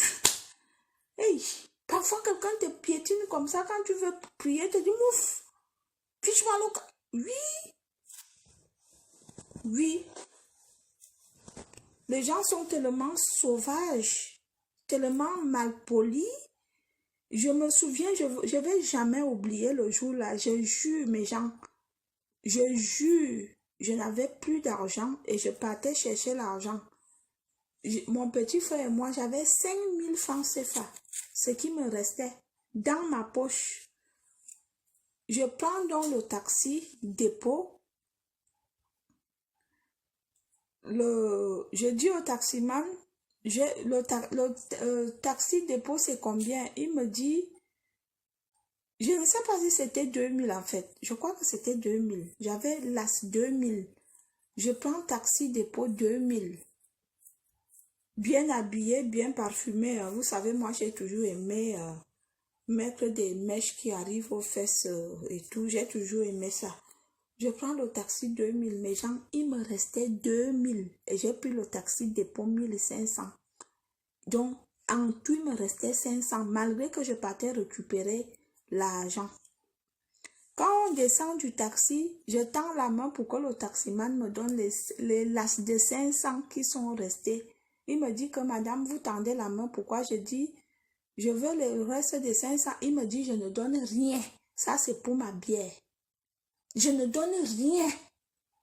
Hey, parfois, quelqu'un te piétine comme ça. Quand tu veux prier, te dit, mouf. Fiche-moi le... Oui. Oui. Les gens sont tellement sauvages, tellement malpolis. Je me souviens, je ne vais jamais oublier le jour-là. Je jure, mes gens, Je jure, je n'avais plus d'argent et je partais chercher l'argent. Mon petit frère et moi, j'avais 5000 francs CFA, ce qui me restait dans ma poche. Je prends donc le taxi dépôt. Je dis au taximan, taxi dépôt c'est combien? Il me dit, je ne sais pas si c'était 2000 en fait. Je crois que c'était 2000. J'avais l'as 2000. Je prends taxi dépôt 2000. Bien habillé, bien parfumé. Vous savez, moi j'ai toujours aimé mettre des mèches qui arrivent aux fesses et tout. J'ai toujours aimé ça. Je prends le taxi 2000. Mes gens, il me restait 2000. Et j'ai pris le taxi dépôt 1500. Donc, en tout, il me restait 500. Malgré que je partais récupérer l'argent. Quand on descend du taxi, je tends la main pour que le taximan me donne les las de 500 qui sont restés. Il me dit que madame, vous tendez la main. Pourquoi? Je dis, je veux le reste de 500. Il me dit, je ne donne rien. Ça, c'est pour ma bière. Je ne donne rien.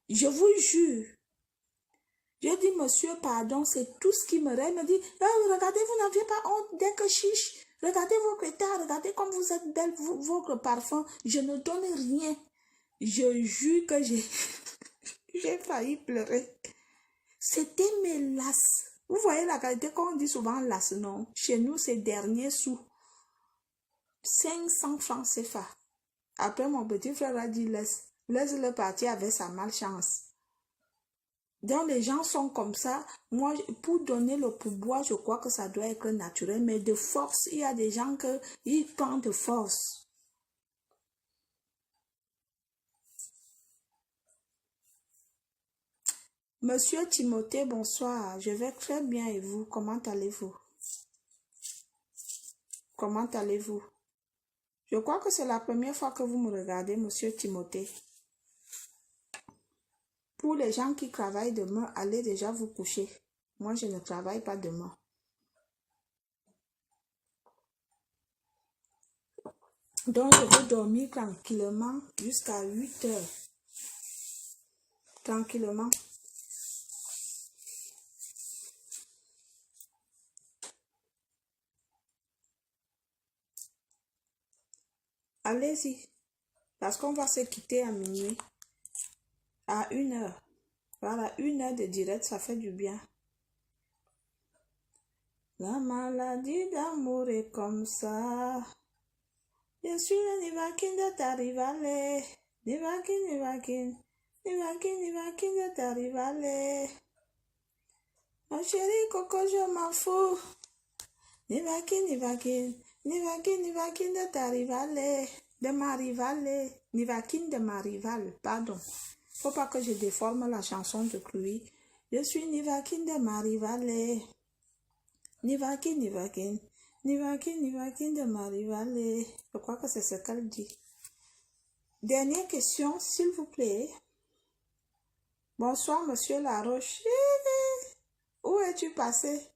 Je vous jure. Je dis, monsieur, pardon, c'est tout ce qui me reste. Il me dit, oh, regardez, vous n'aviez pas honte dès que chiche. Regardez vos états, regardez comme vous êtes belle, votre parfum. Je ne donne rien. Je jure que j'ai failli pleurer. C'était mes las. Vous voyez la qualité, quand on dit souvent las, non? Chez nous, c'est dernier sous. 500 francs CFA. Après, mon petit frère a dit, laisse-le partir avec sa malchance. Donc, les gens sont comme ça. Moi, pour donner le pourboire, je crois que ça doit être naturel. Mais de force, il y a des gens qui prennent de force. Monsieur Timothée, bonsoir. Je vais très bien et vous? Comment allez-vous? Comment allez-vous? Je crois que c'est la première fois que vous me regardez, monsieur Timothée. Pour les gens qui travaillent demain, allez déjà vous coucher. Moi, je ne travaille pas demain. Donc, je vais dormir tranquillement jusqu'à 8 heures. Tranquillement. Allez-y. Parce qu'on va se quitter à minuit. À 1 heure. Voilà, 1 heure de direct, ça fait du bien. La maladie d'amour est comme ça. Je suis le Nivakin de Tarivale. Nivakin, Nivakin. Nivakin, Nivakin de Tarivale. Ma chérie Coco, je m'en fous. Nivakin, Nivakin. Nivakin, Nivakin de Tarivale. De ma rivale. Nivakin de ma rivale. Pardon. Faut pas que je déforme la chanson de Chloé. Je suis Nivakin de ma rivale. Nivakin, Nivakin. Nivakin, Nivakin de ma rivale. Je crois que c'est ce qu'elle dit. Dernière question, s'il vous plaît. Bonsoir, monsieur Laroche. Où es-tu passé?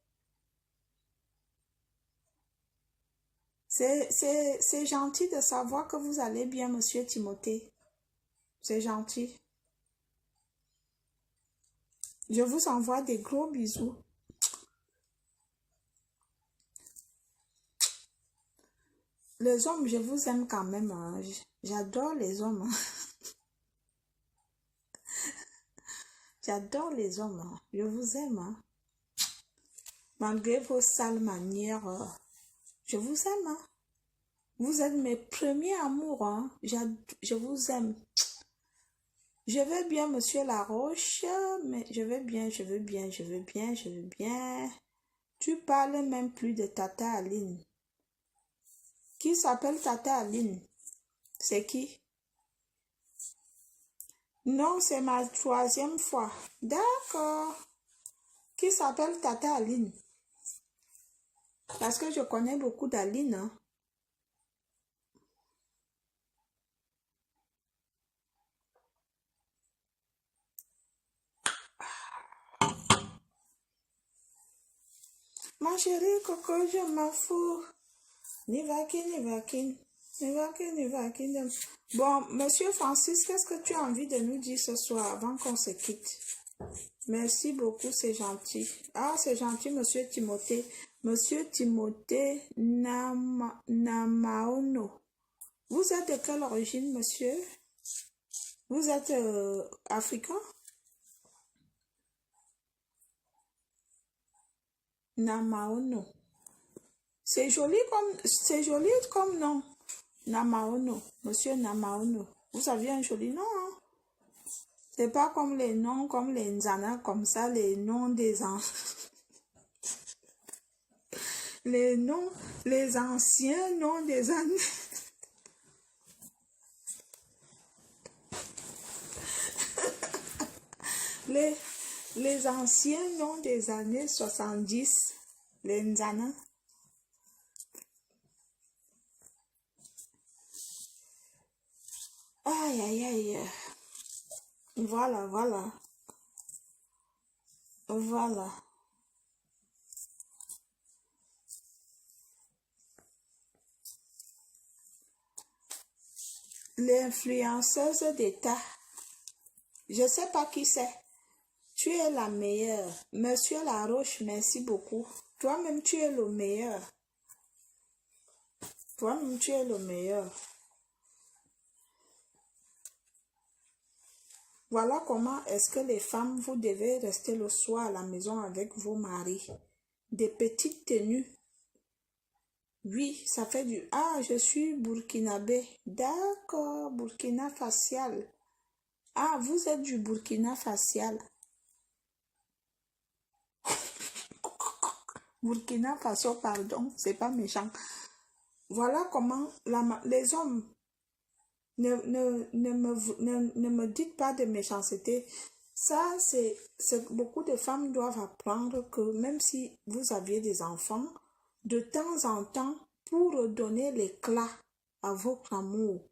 C'est gentil de savoir que vous allez bien, monsieur Timothée. C'est gentil. Je vous envoie des gros bisous. Les hommes, je vous aime quand même. Hein. J'adore les hommes. Hein. J'adore les hommes. Hein. Je vous aime. Hein. Malgré vos sales manières, je vous aime. Hein. Vous êtes mes premiers amours. Hein. Je vous aime. Je vais bien, monsieur Laroche, mais je vais bien, je vais bien, je vais bien, je vais bien. Tu parles même plus de Tata Aline. Qui s'appelle Tata Aline? C'est qui? Non, c'est ma 3e fois. D'accord. Qui s'appelle Tata Aline? Parce que je connais beaucoup d'Aline. Hein. Ma chérie Coco, je m'en fous. Nivakin, Nivakin. Bon, Monsieur Francis, qu'est-ce que tu as envie de nous dire ce soir avant qu'on se quitte? Merci beaucoup, c'est gentil. Ah, c'est gentil, Monsieur Timothée. Monsieur Timothée Namaono. Vous êtes de quelle origine, monsieur? Vous êtes africain? Namaono. C'est joli comme nom. Namaono. Monsieur Namaono. Vous avez un joli nom, hein? C'est pas comme les noms, comme les Nzana, comme ça, les noms des enfants. Les noms, les anciens noms des années. Les anciens noms des années 70, les Nzana. Aïe, aïe, aïe. Voilà, voilà. Voilà. L'influenceuse d'État. Je sais pas qui c'est. Tu es la meilleure. Monsieur Laroche, merci beaucoup. Toi-même, tu es le meilleur. Toi-même, tu es le meilleur. Voilà comment est-ce que les femmes, vous devez rester le soir à la maison avec vos maris. Des petites tenues. Oui, ça fait du... Ah, je suis burkinabé. D'accord, Burkina facial. Ah, vous êtes du Burkina facial. Burkina Faso, pardon, c'est pas méchant. Voilà comment les hommes, ne me dites pas de méchanceté. Ça, beaucoup de femmes doivent apprendre que même si vous aviez des enfants, de temps en temps, pour donner l'éclat à votre amour,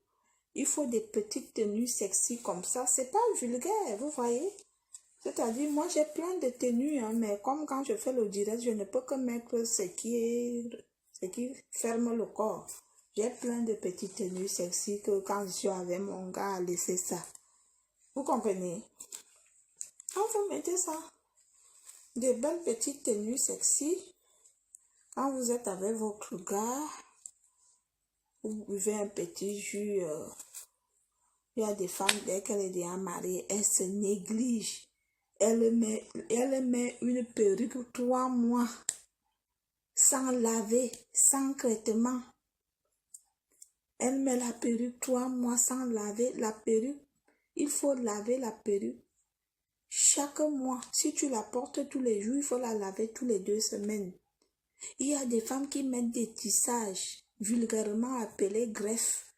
il faut des petites tenues sexy comme ça. C'est pas vulgaire, vous voyez? C'est-à-dire, moi, j'ai plein de tenues, hein, mais comme quand je fais le direct, je ne peux que mettre ce qui ferme le corps. J'ai plein de petites tenues sexy que quand je suis avec mon gars, laissez ça. Vous comprenez? Quand vous mettez ça, des belles petites tenues sexy, quand vous êtes avec votre gars, vous buvez un petit jus. Il y a des femmes, dès qu'elle est déjà mariée, elles se négligent. Elle met une perruque 3 mois sans laver, sans traitement. Elle met la perruque 3 mois sans laver. La perruque, il faut laver la perruque chaque mois. Si tu la portes tous les jours, il faut la laver tous les 2 semaines. Il y a des femmes qui mettent des tissages, vulgairement appelés greffes.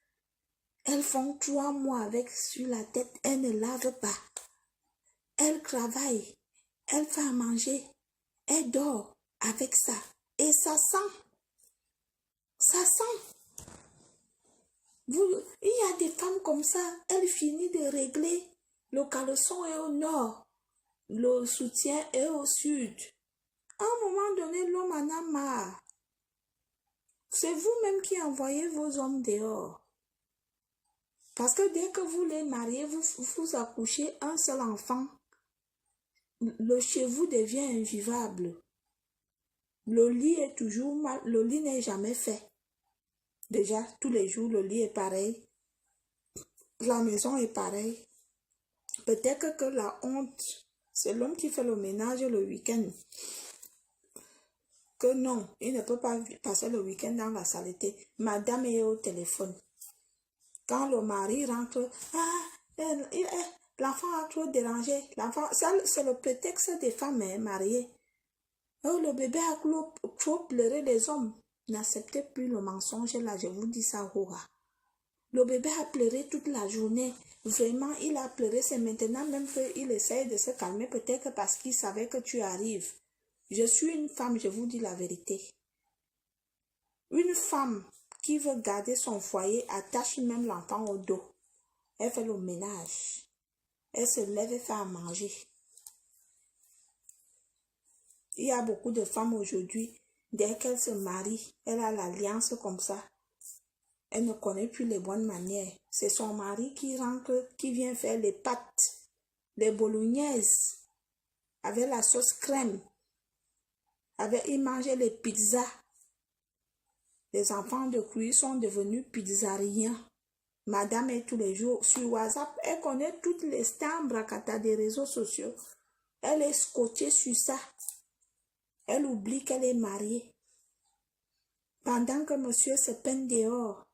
Elles font 3 mois avec sur la tête, elles ne lavent pas. Elle travaille, elle fait à manger, elle dort avec ça. Et ça sent. Ça sent. Il y a des femmes comme ça, elles finissent de régler. Le caleçon est au nord, le soutien est au sud. À un moment donné, l'homme en a marre. C'est vous-même qui envoyez vos hommes dehors. Parce que dès que vous les mariez, vous accouchez un seul enfant. Le chez vous devient invivable. Le lit est toujours mal, le lit n'est jamais fait. Déjà, tous les jours, le lit est pareil. La maison est pareille. Peut-être que la honte, c'est l'homme qui fait le ménage le week-end. Que non, il ne peut pas passer le week-end dans la saleté. Madame est au téléphone. Quand le mari rentre, l'enfant a trop dérangé. L'enfant, c'est le prétexte des femmes mariées. Oh, le bébé a trop pleuré. Les hommes n'acceptez plus le mensonge là, je vous dis ça, Hora. Le bébé a pleuré toute la journée. Vraiment, il a pleuré. C'est maintenant même qu'il essaye de se calmer, peut-être parce qu'il savait que tu arrives. Je suis une femme, je vous dis la vérité. Une femme qui veut garder son foyer attache même l'enfant au dos. Elle fait le ménage. Elle se lève et fait à manger. Il y a beaucoup de femmes aujourd'hui, dès qu'elles se marient, elle a l'alliance comme ça. Elle ne connaît plus les bonnes manières. C'est son mari qui rentre, qui vient faire les pâtes, les bolognaises, avec la sauce crème. Il mangeait les pizzas. Les enfants de Cruy sont devenus pizzariens. Madame est tous les jours sur WhatsApp. Elle connaît toutes les stars bracata des réseaux sociaux. Elle est scotchée sur ça. Elle oublie qu'elle est mariée. Pendant que monsieur se peine dehors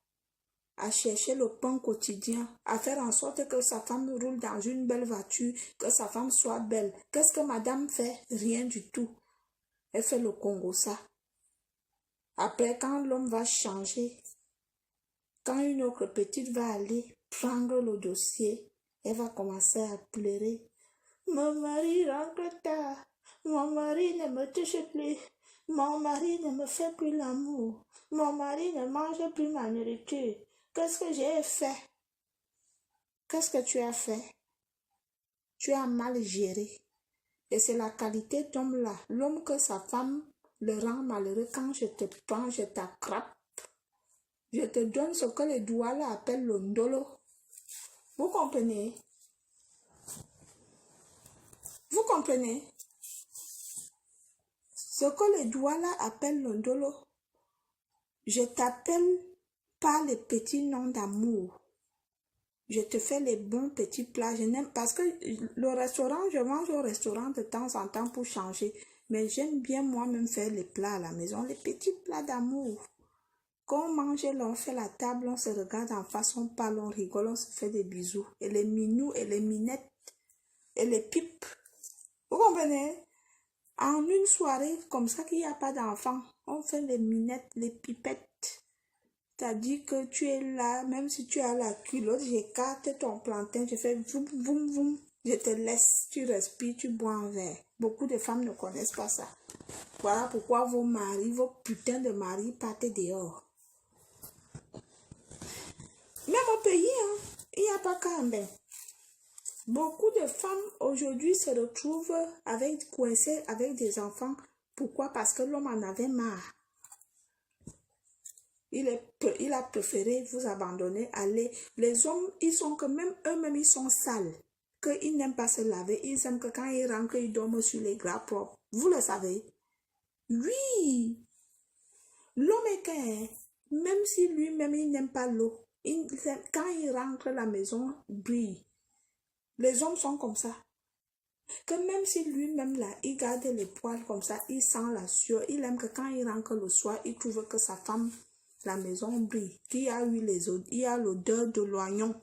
à chercher le pain quotidien, à faire en sorte que sa femme roule dans une belle voiture, que sa femme soit belle. Qu'est-ce que madame fait? Rien du tout. Elle fait le Congo ça. Après, quand l'homme va changer, quand une autre petite va aller prendre le dossier, elle va commencer à pleurer. Mon mari rentre tard. Mon mari ne me touche plus. Mon mari ne me fait plus l'amour. Mon mari ne mange plus ma nourriture. Qu'est-ce que j'ai fait? Qu'est-ce que tu as fait? Tu as mal géré. Et c'est la qualité d'homme-là. L'homme que sa femme le rend malheureux quand je te prends, je t'attrape. Je te donne ce que les Douala appellent le ndolo. Vous comprenez? Vous comprenez? Ce que les Douala appellent le ndolo. Je t'appelle par les petits noms d'amour. Je te fais les bons petits plats. Je n'aime parce que le restaurant, je mange au restaurant de temps en temps pour changer. Mais j'aime bien moi-même faire les plats à la maison, les petits plats d'amour. Quand on mange, là, on fait la table, on se regarde en face, on parle, on rigole, on se fait des bisous. Et les minous, et les minettes, et les pipes. Vous comprenez? En une soirée comme ça qu'il n'y a pas d'enfants, on fait les minettes, les pipettes. C'est-à-dire que tu es là, même si tu as la culotte, j'écarte ton plantain, je fais voum, voum, voum. Je te laisse, tu respires, tu bois un verre. Beaucoup de femmes ne connaissent pas ça. Voilà pourquoi vos maris, vos putains de maris partent dehors. Même au pays, hein, il n'y a pas qu'à Mbé. Beaucoup de femmes aujourd'hui se retrouvent coincées avec des enfants. Pourquoi? Parce que l'homme en avait marre. Il a préféré vous abandonner, aller. Les hommes, ils sont que même eux-mêmes, ils sont sales. Qu'ils n'aiment pas se laver. Ils aiment que quand ils rentrent, ils dorment sur les draps propres. Vous le savez? Oui. L'homme est qu'un, même si lui-même, il n'aime pas l'eau. Quand il rentre, la maison brille. Les hommes sont comme ça. Que même si lui-même, là, il garde les poils comme ça, il sent la sueur. Il aime que quand il rentre le soir, il trouve que sa femme... La maison brille. Qui a eu les odeurs? Il y a l'odeur de l'oignon.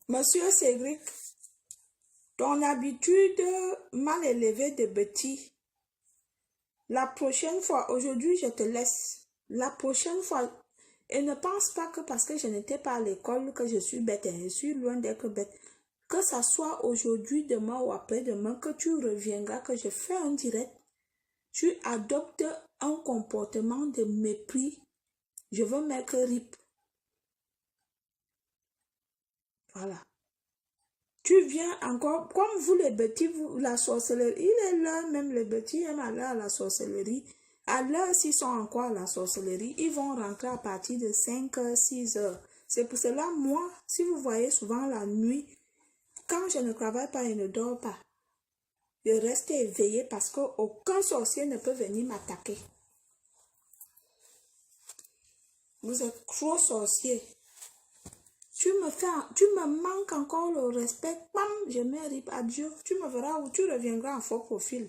Monsieur Cédric, ton habitude mal élevée de bêtis. La prochaine fois, aujourd'hui, je te laisse. La prochaine fois, et ne pense pas que parce que je n'étais pas à l'école que je suis bête. Je suis loin d'être bête. Que ça soit aujourd'hui, demain ou après-demain, que tu reviendras, que je fais un direct. Tu adoptes un comportement de mépris. Je veux mettre RIP. Voilà. Tu viens encore, comme vous les petits, la sorcellerie, il est là, même les petits aiment aller à la sorcellerie. À l'heure, s'ils sont encore à la sorcellerie, ils vont rentrer à partir de 5 heures, 6 heures. C'est pour cela, moi, si vous voyez souvent la nuit, quand je ne travaille pas et ne dors pas, je reste éveillée parce qu'aucun sorcier ne peut venir m'attaquer. Vous êtes trop sorcier. Tu me manques encore le respect. Bam, je mets RIP, adieu. Tu me verras où tu reviendras en faux profil.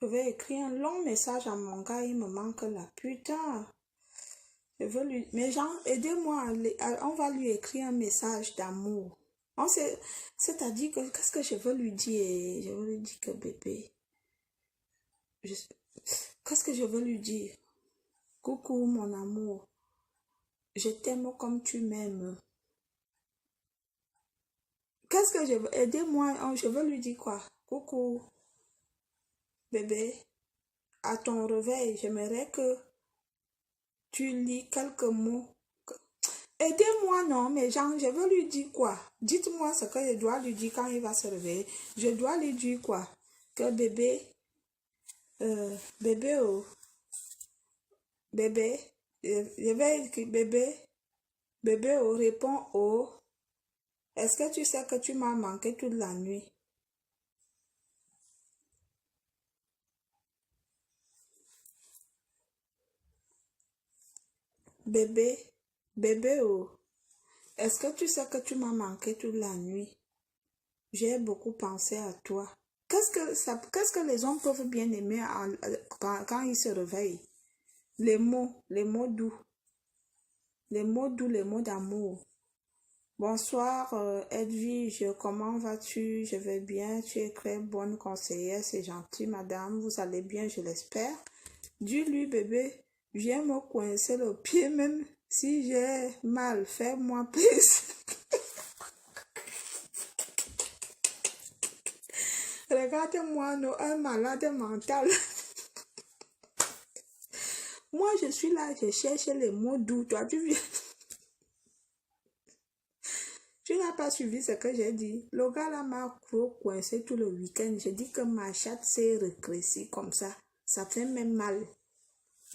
Je vais écrire un long message à mon gars, il me manque là. Putain. Je veux lui... Mais gens, aidez-moi. On va lui écrire un message d'amour. C'est-à-dire que qu'est-ce que je veux lui dire? Je veux lui dire que bébé. Qu'est-ce que je veux lui dire? Coucou mon amour, je t'aime comme tu m'aimes. Qu'est-ce que je veux? Aidez-moi, oh, je veux lui dire quoi? Coucou bébé, à ton réveil, j'aimerais que tu lis quelques mots. Aidez-moi, non, mais genre, je veux lui dire quoi? Dites-moi ce que je dois lui dire quand il va se réveiller. Je dois lui dire quoi? Que bébé, bébé, oh, bébé, je vais écrire bébé, bébé, oh, réponds, oh. Est-ce que tu sais que tu m'as manqué toute la nuit? Bébé, bébé, oh, est-ce que tu sais que tu m'as manqué toute la nuit? J'ai beaucoup pensé à toi. Qu'est-ce que les hommes peuvent bien aimer quand ils se réveillent? Les mots doux, les mots doux, les mots d'amour. Bonsoir, Edwige, comment vas-tu? Je vais bien, tu es très bonne conseillère, c'est gentil, madame, vous allez bien, je l'espère. Dis-lui, bébé, viens me coincer le pied même si j'ai mal, fais-moi plaisir. Regardez-moi, un malade mental. Moi, je suis là, je cherche les mots doux. Toi, tu viens. Tu n'as pas suivi ce que j'ai dit. Le gars là m'a coincé tout le week-end. J'ai dit que ma chatte s'est rétrécie comme ça. Ça fait même mal.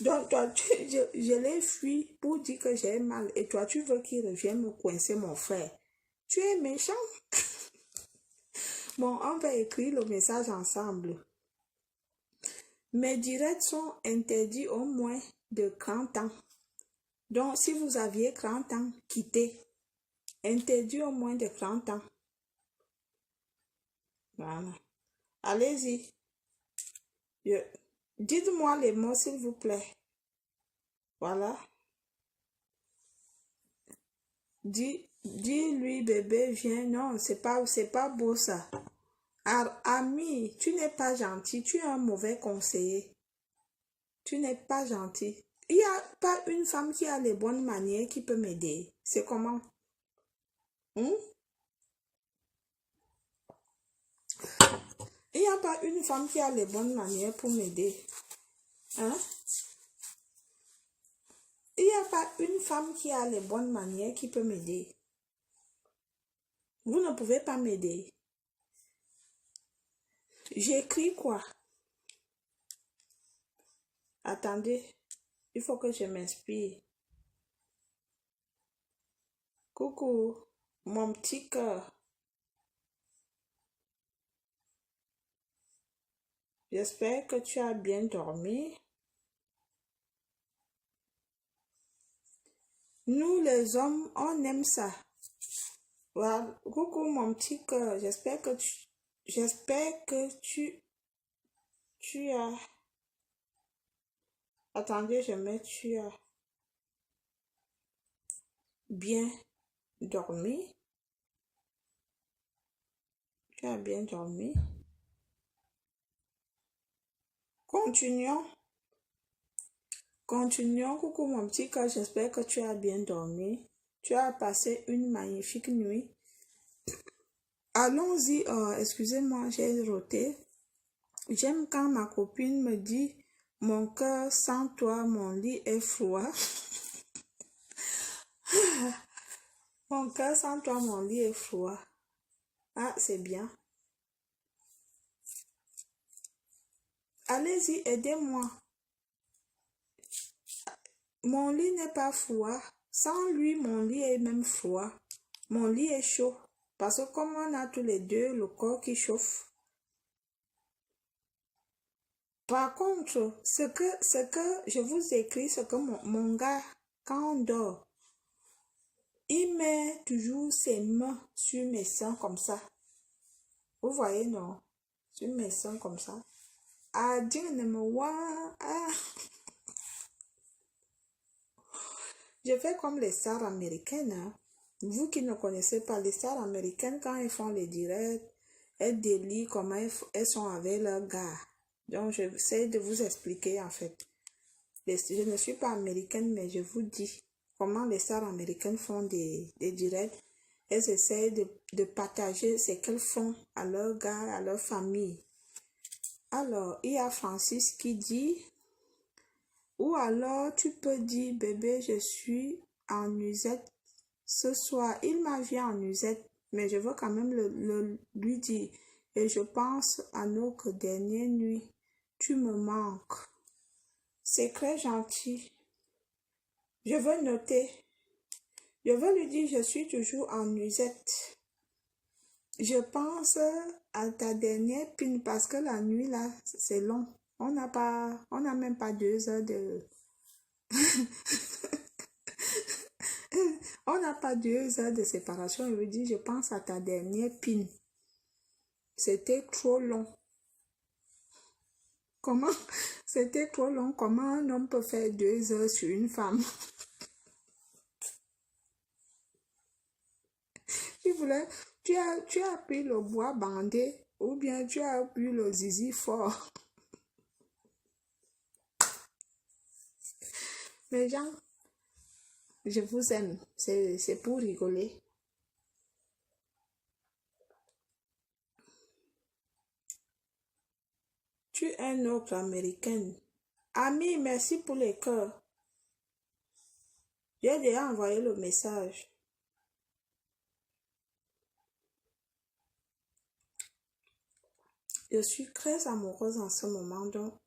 Donc, toi, je l'ai fui pour dire que j'ai mal. Et toi, tu veux qu'il revienne me coincer, mon frère. Tu es méchant. Bon, on va écrire le message ensemble. Mes directs sont interdits au moins de 30 ans. Donc, si vous aviez 30 ans, quittez. Interdit au moins de 30 ans. Voilà. Allez-y. Dites-moi les mots, s'il vous plaît. Voilà. Dis-lui, bébé, viens. Non, c'est pas beau ça. Ami, tu n'es pas gentil. Tu es un mauvais conseiller. Tu n'es pas gentil. Il n'y a pas une femme qui a les bonnes manières qui peut m'aider. C'est comment? Hmm? Il n'y a pas une femme qui a les bonnes manières pour m'aider. Hein? Il n'y a pas une femme qui a les bonnes manières qui peut m'aider. Vous ne pouvez pas m'aider. J'écris quoi? Attendez, il faut que je m'inspire. Coucou, mon petit cœur. J'espère que tu as bien dormi. Nous, les hommes, on aime ça. Voilà. Coucou, mon petit cœur. J'espère que tu as... Attendez, je mets tu as bien dormi. Tu as bien dormi. Continuons. Continuons. Coucou, mon petit cœur. J'espère que tu as bien dormi. Tu as passé une magnifique nuit. Allons-y. Excusez-moi, j'ai roté. J'aime quand ma copine me dit, mon cœur sans toi, mon lit est froid. Mon cœur sans toi, mon lit est froid. Ah, c'est bien. Allez-y, aidez-moi. Mon lit n'est pas froid. Sans lui, mon lit est même froid. Mon lit est chaud. Parce que comme on a tous les deux le corps qui chauffe. Par contre, ce que je vous écris, c'est que mon gars, quand on dort, il met toujours ses mains sur mes seins comme ça. Vous voyez, non? Sur mes seins comme ça. Ah, Dieu ne me voit. Ah. Je fais comme les stars américaines. Hein. Vous qui ne connaissez pas les stars américaines, quand elles font les directs, elles délient comment elles sont avec leurs gars. Donc, j'essaie de vous expliquer en fait. Je ne suis pas américaine, mais je vous dis comment les stars américaines font des directs. Elles essayent de partager ce qu'elles font à leurs gars, à leur famille. Alors, il y a Francis qui dit, ou alors tu peux dire, bébé, je suis en nuisette ce soir. Il m'a vu en nuisette, mais je veux quand même lui dire. Et je pense à notre dernière nuit. Tu me manques. C'est très gentil. Je veux noter. Je veux lui dire, je suis toujours en nuisette. Je pense à ta dernière pine parce que la nuit là, c'est long. On n'a même pas 2 heures de... On n'a pas 2 heures de séparation. Je lui dis, je pense à ta dernière pine. C'était trop long. Comment? C'était trop long. Comment un homme peut faire 2 heures sur une femme? Il voulait, tu as pris le bois bandé ou bien tu as pris le zizi fort. Mais gens, je vous aime. C'est pour rigoler. Tu es un autre américaine. Ami, merci pour les cœurs. J'ai déjà envoyé le message. Je suis très amoureuse en ce moment, donc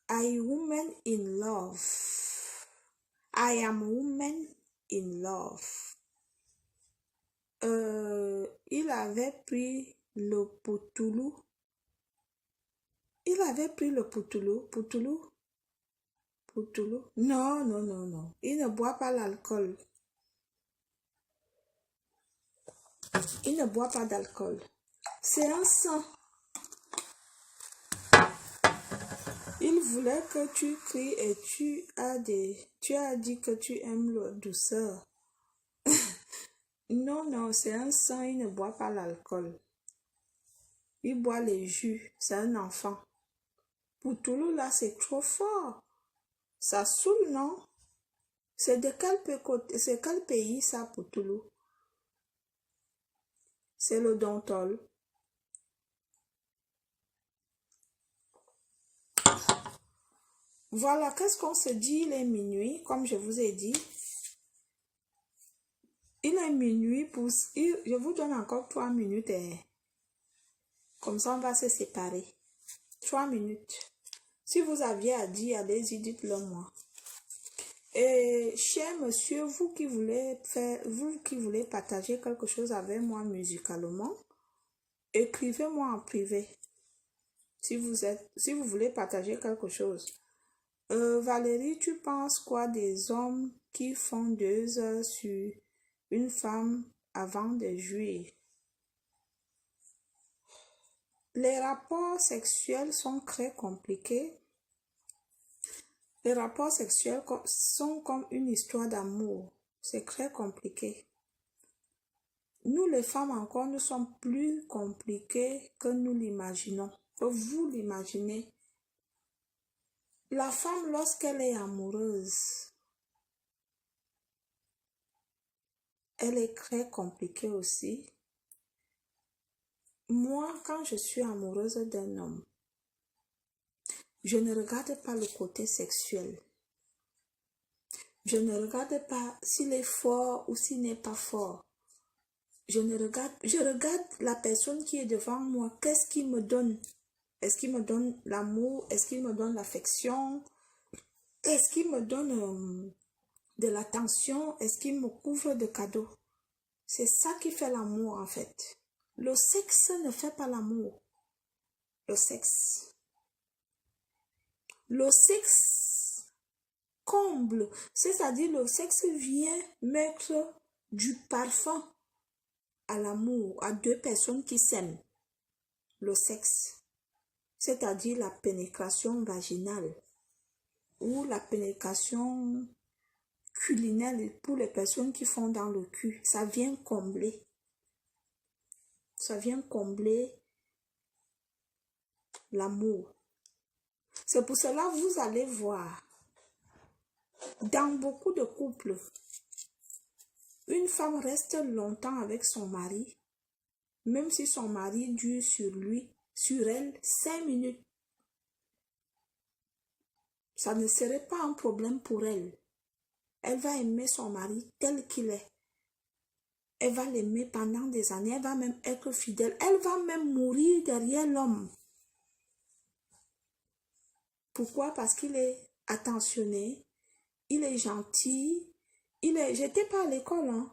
I woman in love. I am woman in love. Il avait pris le poutoulou. Il avait pris le poutoulou. Poutoulou. Poutoulou. Non, non, non, non. Il ne boit pas l'alcool. Il ne boit pas d'alcool. C'est un sang. Il voulait que tu cries et tu as dit que tu aimes la douceur. Non, non, c'est un sang, il ne boit pas l'alcool. Il boit les jus, c'est un enfant. Poutoulou, là, c'est trop fort. Ça saoule, non? C'est quel pays, ça, Poutoulou? C'est le Dontol. Voilà, qu'est-ce qu'on se dit? Il est minuit, comme je vous ai dit. Il est minuit, je vous donne encore 3 minutes. Comme ça, on va se séparer. 3 minutes. Si vous aviez à dire, allez-y, dites-le moi. Et cher monsieur, vous qui voulez partager quelque chose avec moi musicalement, écrivez-moi en privé. Si vous voulez partager quelque chose. Valérie, tu penses quoi des hommes qui font 2 heures sur une femme avant de jouir? Les rapports sexuels sont très compliqués. Les rapports sexuels sont comme une histoire d'amour. C'est très compliqué. Nous, les femmes encore, nous sommes plus compliqués que nous l'imaginons, que vous l'imaginez. La femme, lorsqu'elle est amoureuse, elle est très compliquée aussi. Moi, quand je suis amoureuse d'un homme, je ne regarde pas le côté sexuel. Je ne regarde pas s'il est fort ou s'il n'est pas fort. Je regarde la personne qui est devant moi. Qu'est-ce qu'il me donne? Est-ce qu'il me donne l'amour? Est-ce qu'il me donne l'affection? Est-ce qu'il me donne de l'attention? Est-ce qu'il me couvre de cadeaux? C'est ça qui fait l'amour en fait. Le sexe ne fait pas l'amour. Le sexe comble. C'est-à-dire le sexe vient mettre du parfum à l'amour, à 2 personnes qui s'aiment. Le sexe, c'est-à-dire la pénétration vaginale ou la pénétration culinaire pour les personnes qui font dans le cul. Ça vient combler. Ça vient combler l'amour. C'est pour cela que vous allez voir. Dans beaucoup de couples, une femme reste longtemps avec son mari, même si son mari dure sur elle 5 minutes. Ça ne serait pas un problème pour elle. Elle va aimer son mari tel qu'il est. Elle va l'aimer pendant des années. Elle va même être fidèle. Elle va même mourir derrière l'homme. Pourquoi? Parce qu'il est attentionné, il est gentil. J'étais pas à l'école, hein.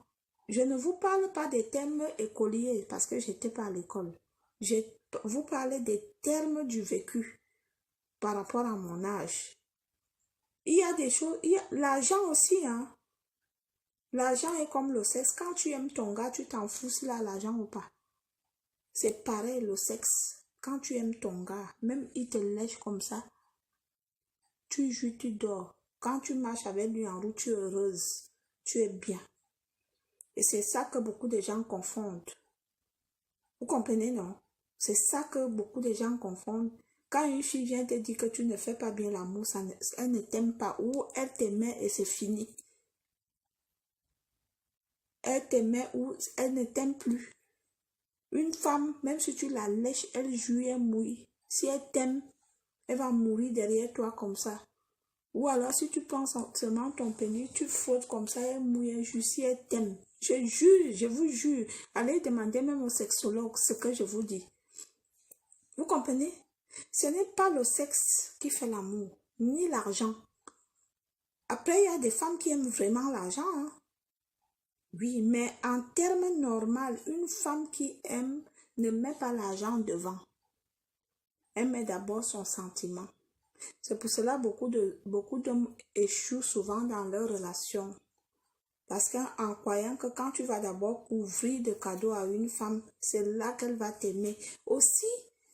Je ne vous parle pas des termes écoliers parce que j'étais pas à l'école. Je vous parle des termes du vécu par rapport à mon âge. Il y a des choses, l'argent aussi, hein. L'argent est comme le sexe. Quand tu aimes ton gars, tu t'en fous s'il a l'argent ou pas. C'est pareil le sexe. Quand tu aimes ton gars, même il te lèche comme ça, tu joues, tu dors. Quand tu marches avec lui en route, tu es heureuse. Tu es bien. Et c'est ça que beaucoup de gens confondent. Vous comprenez, non? C'est ça que beaucoup de gens confondent. Quand une fille vient te dire que tu ne fais pas bien l'amour, elle ne t'aime pas. Ou elle t'aimait et c'est fini. Elle t'aimait ou elle ne t'aime plus. Une femme, même si tu la lèches, elle jouit, elle mouille. Si elle t'aime, elle va mourir derrière toi comme ça. Ou alors, si tu penses seulement ton pénis, tu frottes comme ça, elle mouille, elle joue, si elle t'aime. Je jure, je vous jure. Allez demander même au sexologue ce que je vous dis. Vous comprenez? Ce n'est pas le sexe qui fait l'amour, ni l'argent. Après, il y a des femmes qui aiment vraiment l'argent, hein. Oui, mais en termes normaux, une femme qui aime ne met pas l'argent devant. Elle met d'abord son sentiment. C'est pour cela que beaucoup d'hommes échouent souvent dans leur relation. Parce qu'en croyant que quand tu vas d'abord ouvrir des cadeaux à une femme, c'est là qu'elle va t'aimer. Aussi,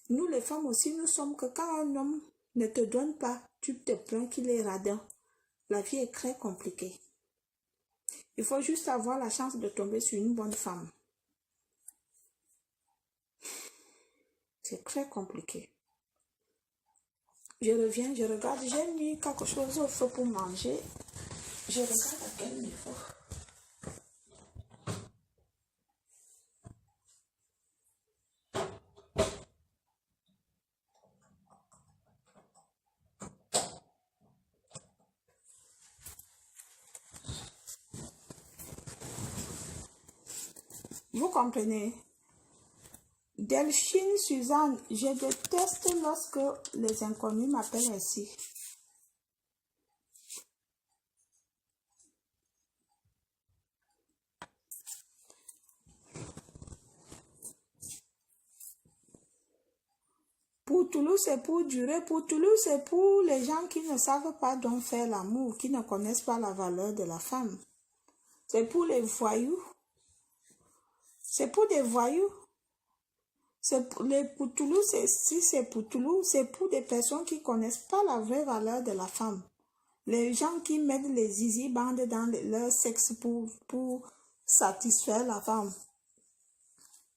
nous les femmes aussi, nous sommes que quand un homme ne te donne pas, tu te plains qu'il est radin. La vie est très compliquée. Il faut juste avoir la chance de tomber sur une bonne femme. C'est très compliqué. Je reviens, je regarde, j'ai mis quelque chose au feu pour manger. Je regarde à quel niveau. Vous comprenez? Delphine, Suzanne, je déteste lorsque les inconnus m'appellent ainsi. Pour Toulouse, c'est pour durer. Pour Toulouse, c'est pour les gens qui ne savent pas donc faire l'amour, qui ne connaissent pas la valeur de la femme. C'est pour les voyous. C'est pour des voyous. Pour Toulouse, si c'est pour Toulouse, c'est pour des personnes qui ne connaissent pas la vraie valeur de la femme. Les gens qui mettent les zizi bandes dans leur sexe pour satisfaire la femme.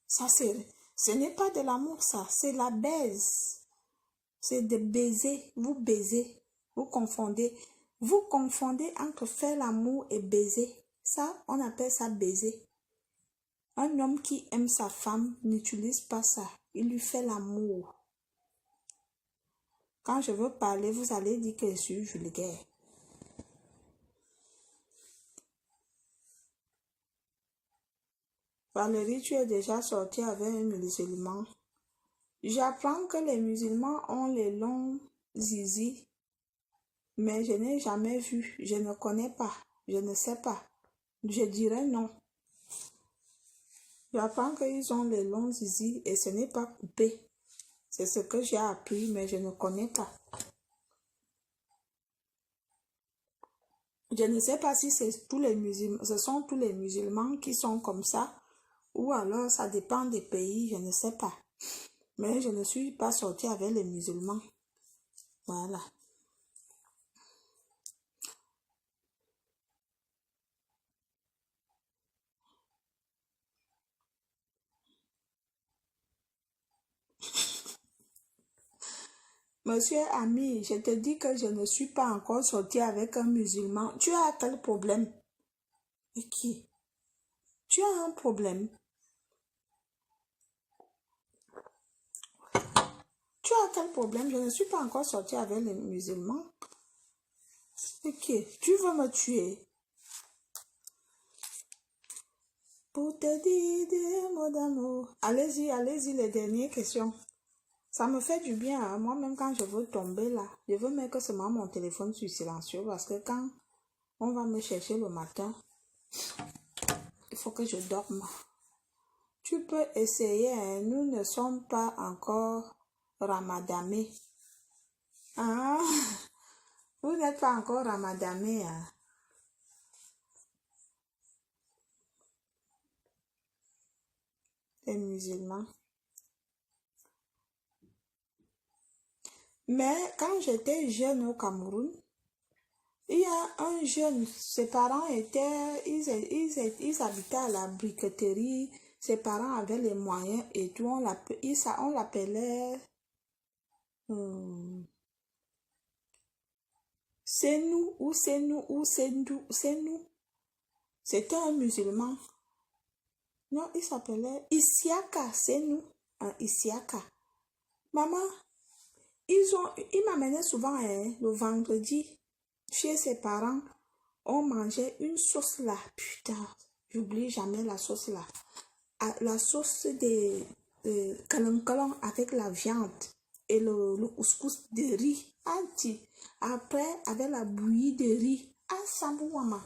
Ça, ce n'est pas de l'amour, ça. C'est la baise. C'est de baiser. Vous baisez. Vous confondez. Vous confondez entre faire l'amour et baiser. Ça, on appelle ça baiser. Un homme qui aime sa femme n'utilise pas ça. Il lui fait l'amour. Quand je veux parler, vous allez dire que je suis vulgaire. Valérie, tu es déjà sortie avec un musulman. J'apprends que les musulmans ont les longs zizi, mais je n'ai jamais vu. Je ne connais pas. Je ne sais pas. Je dirais non. J'apprends qu'ils ont les longs zizi et ce n'est pas coupé. C'est ce que j'ai appris, mais je ne connais pas. Je ne sais pas si c'est tous les musulmans, ce sont tous les musulmans qui sont comme ça, ou alors ça dépend des pays, je ne sais pas. Mais je ne suis pas sortie avec les musulmans. Voilà. Monsieur ami, je te dis que je ne suis pas encore sortie avec un musulman. Tu as quel problème? Et qui? Tu as un problème? Tu as quel problème? Je ne suis pas encore sortie avec les musulmans. Ok, tu veux me tuer? Pour te dire des mots d'amour. Allez-y, allez-y, les dernières questions. Ça me fait du bien, hein. Moi-même quand je veux tomber là, je veux mettre seulement mon téléphone sur silencieux parce que quand on va me chercher le matin, il faut que je dorme. Tu peux essayer, hein. Nous ne sommes pas encore ramadamés. Ah, vous n'êtes pas encore ramadamés, hein. Les musulmans. Mais quand j'étais jeune au Cameroun, il y a un jeune, ses parents étaient, ils habitaient à la briqueterie, ses parents avaient les moyens et tout, on l'appelait c'est nous ou c'est nous ou c'est nous, c'est nous. C'était un musulman. Non, il s'appelait Isiaka, c'est nous, Isiaka. Maman, il m'amenait souvent le vendredi chez ses parents. On mangeait une sauce là, putain, j'oublie jamais la sauce là. La sauce de kalankalan avec la viande et le couscous de riz. Après, avec la bouillie de riz. Maman.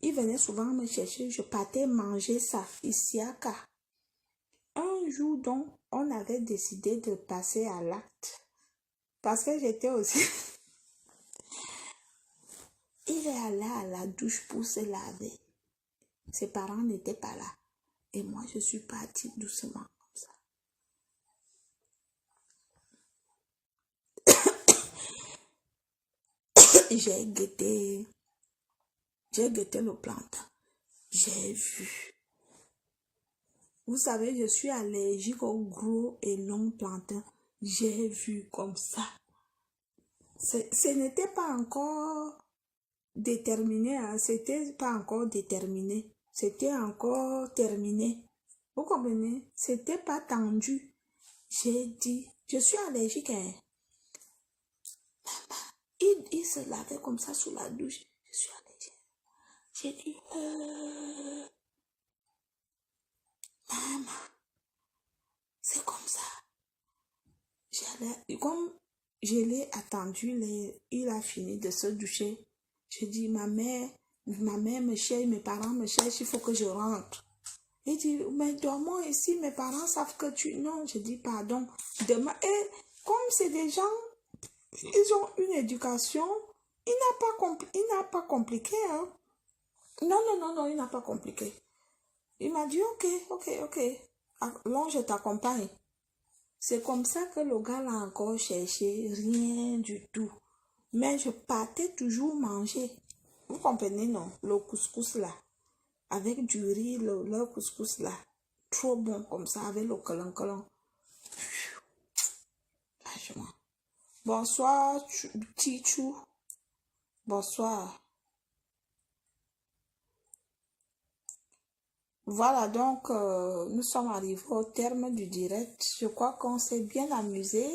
Il venait souvent me chercher, je partais manger ça ici à Ka. Un jour donc, on avait décidé de passer à l'acte. Parce que j'étais aussi... Il est allé à la douche pour se laver. Ses parents n'étaient pas là. Et moi, je suis partie doucement comme ça. J'ai guetté le plantain. J'ai vu. Vous savez, je suis allergique aux gros et longs plantains. J'ai vu comme ça. Ce n'était pas encore déterminé, hein. C'était pas encore déterminé. C'était encore terminé. Vous comprenez? C'était pas tendu. J'ai dit, je suis allergique, hein. Il se lavait comme ça sous la douche. Je suis allergique. J'ai dit, maman, c'est comme ça. Comme je l'ai attendu, il a fini de se doucher. Je dis, ma mère me cherche, mes parents me cherchent, il faut que je rentre. Il dit, mais dormons ici, mes parents savent que tu... Non, je dis, pardon. Demain, et comme c'est des gens, ils ont une éducation, il n'a pas compliqué, hein. Non, il n'a pas compliqué. Il m'a dit, ok. Alors, je t'accompagne. C'est comme ça que le gars l'a encore cherché, rien du tout. Mais je partais toujours manger. Vous comprenez, non? Le couscous là. Avec du riz, le couscous là. Trop bon comme ça, avec le colon. Franchement. Bonsoir, Tichou. Bonsoir. Voilà, donc, nous sommes arrivés au terme du direct. Je crois qu'on s'est bien amusé.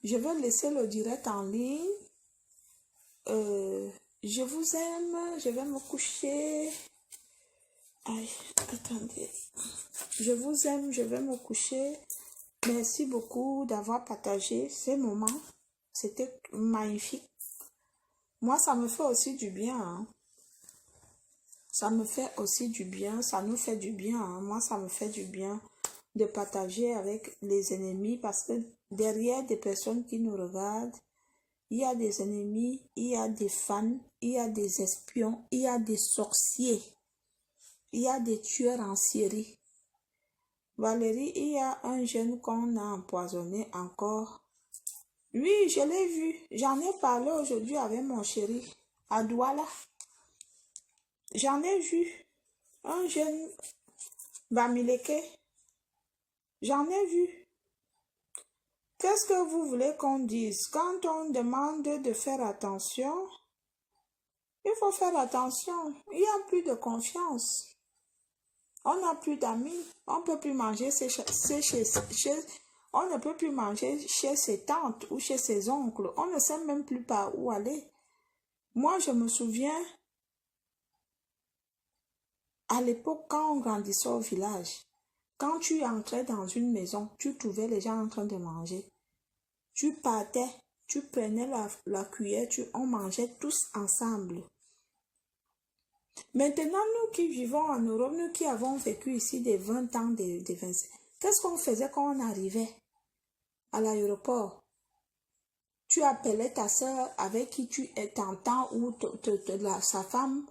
Je vais laisser le direct en ligne. Je vous aime. Je vais me coucher. Aïe, attendez. Je vous aime. Je vais me coucher. Merci beaucoup d'avoir partagé ces moments. C'était magnifique. Moi, ça me fait aussi du bien, hein. Ça me fait aussi du bien, ça nous fait du bien, hein. Moi, ça me fait du bien de partager avec les ennemis parce que derrière des personnes qui nous regardent, il y a des ennemis, il y a des fans, il y a des espions, il y a des sorciers, il y a des tueurs en série. Valérie, il y a un jeune qu'on a empoisonné encore. Oui, je l'ai vu. J'en ai parlé aujourd'hui avec mon chéri à Douala. J'en ai vu un jeune Bamileke. J'en ai vu. Qu'est-ce que vous voulez qu'on dise? Quand on demande de faire attention, il faut faire attention. Il n'y a plus de confiance. On n'a plus d'amis. On ne peut plus manger on ne peut plus manger chez ses tantes ou chez ses oncles. On ne sait même plus par où aller. Moi, je me souviens, à l'époque, quand on grandissait au village, quand tu entrais dans une maison, tu trouvais les gens en train de manger. Tu partais, tu prenais la cuillère, on mangeait tous ensemble. Maintenant, nous qui vivons en Europe, nous qui avons vécu ici des 20 ans, des 25, qu'est-ce qu'on faisait quand on arrivait à l'aéroport? Tu appelais ta soeur avec qui tu t'entends ou sa femme.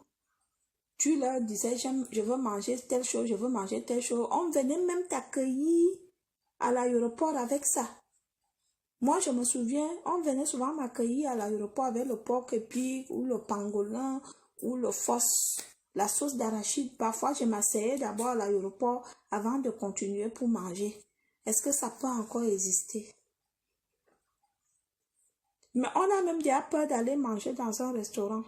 Tu leur disais, je veux manger telle chose, je veux manger telle chose. On venait même t'accueillir à l'aéroport avec ça. Moi, je me souviens, on venait souvent m'accueillir à l'aéroport avec le porc épi ou le pangolin ou le fosse, la sauce d'arachide. Parfois, je m'asseyais d'abord à l'aéroport avant de continuer pour manger. Est-ce que ça peut encore exister? Mais on a même déjà peur d'aller manger dans un restaurant.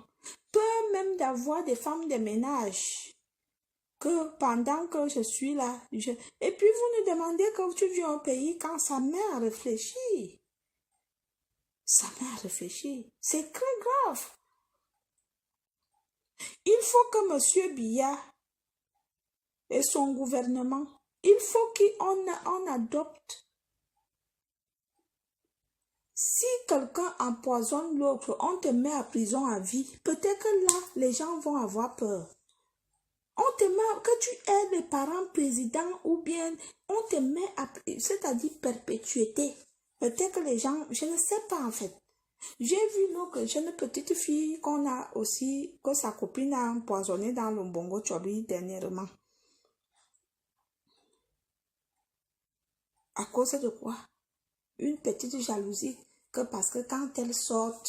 Peur même d'avoir des femmes de ménage. Que pendant que je suis là, et puis vous nous demandez que tu viens au pays quand sa mère réfléchit. Sa mère réfléchit. C'est très grave. Il faut que M. Biya et son gouvernement, il faut qu'on adopte. Si quelqu'un empoisonne l'autre, on te met à prison à vie. Peut-être que là, les gens vont avoir peur. On te met, que tu aies les parents présidents ou bien on te met à, c'est-à-dire perpétuité. Peut-être que les gens, je ne sais pas en fait. J'ai vu notre jeune petite fille qu'on a aussi, que sa copine a empoisonné dans le Bongo Chobi dernièrement. À cause de quoi? Une petite jalousie. Que parce que quand elle sort,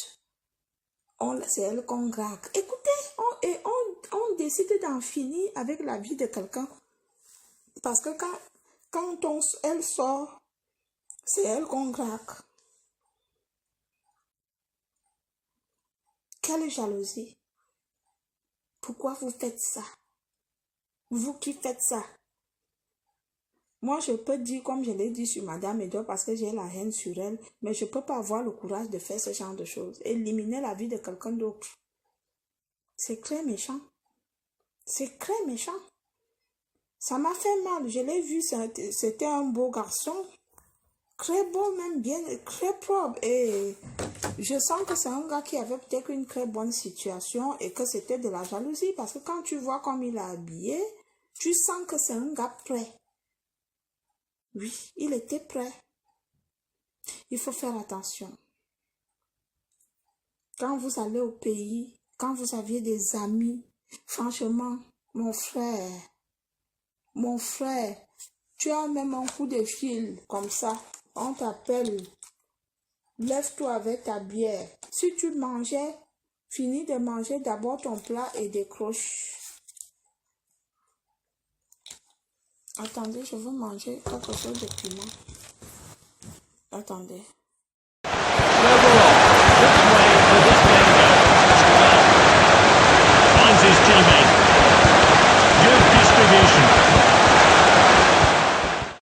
c'est elle qu'on graque. Écoutez, on décide d'en finir avec la vie de quelqu'un. Parce que quand elle sort, c'est elle qu'on graque. Quelle jalousie. Pourquoi vous faites ça? Vous qui faites ça? Moi, je peux dire, comme je l'ai dit sur Madame Edo, parce que j'ai la haine sur elle, mais je ne peux pas avoir le courage de faire ce genre de choses. Éliminer la vie de quelqu'un d'autre. C'est très méchant. C'est très méchant. Ça m'a fait mal. Je l'ai vu, c'était un beau garçon. Très beau, même bien, très propre. Et je sens que c'est un gars qui avait peut-être une très bonne situation et que c'était de la jalousie. Parce que quand tu vois comme il est habillé, tu sens que c'est un gars prêt. Oui, il était prêt. Il faut faire attention. Quand vous allez au pays, quand vous aviez des amis, franchement, mon frère, tu as même un coup de fil comme ça, on t'appelle, lève-toi avec ta bière. Si tu mangeais, finis de manger d'abord ton plat et décroche. Attendez, je veux manger quelque chose de piment. Attendez.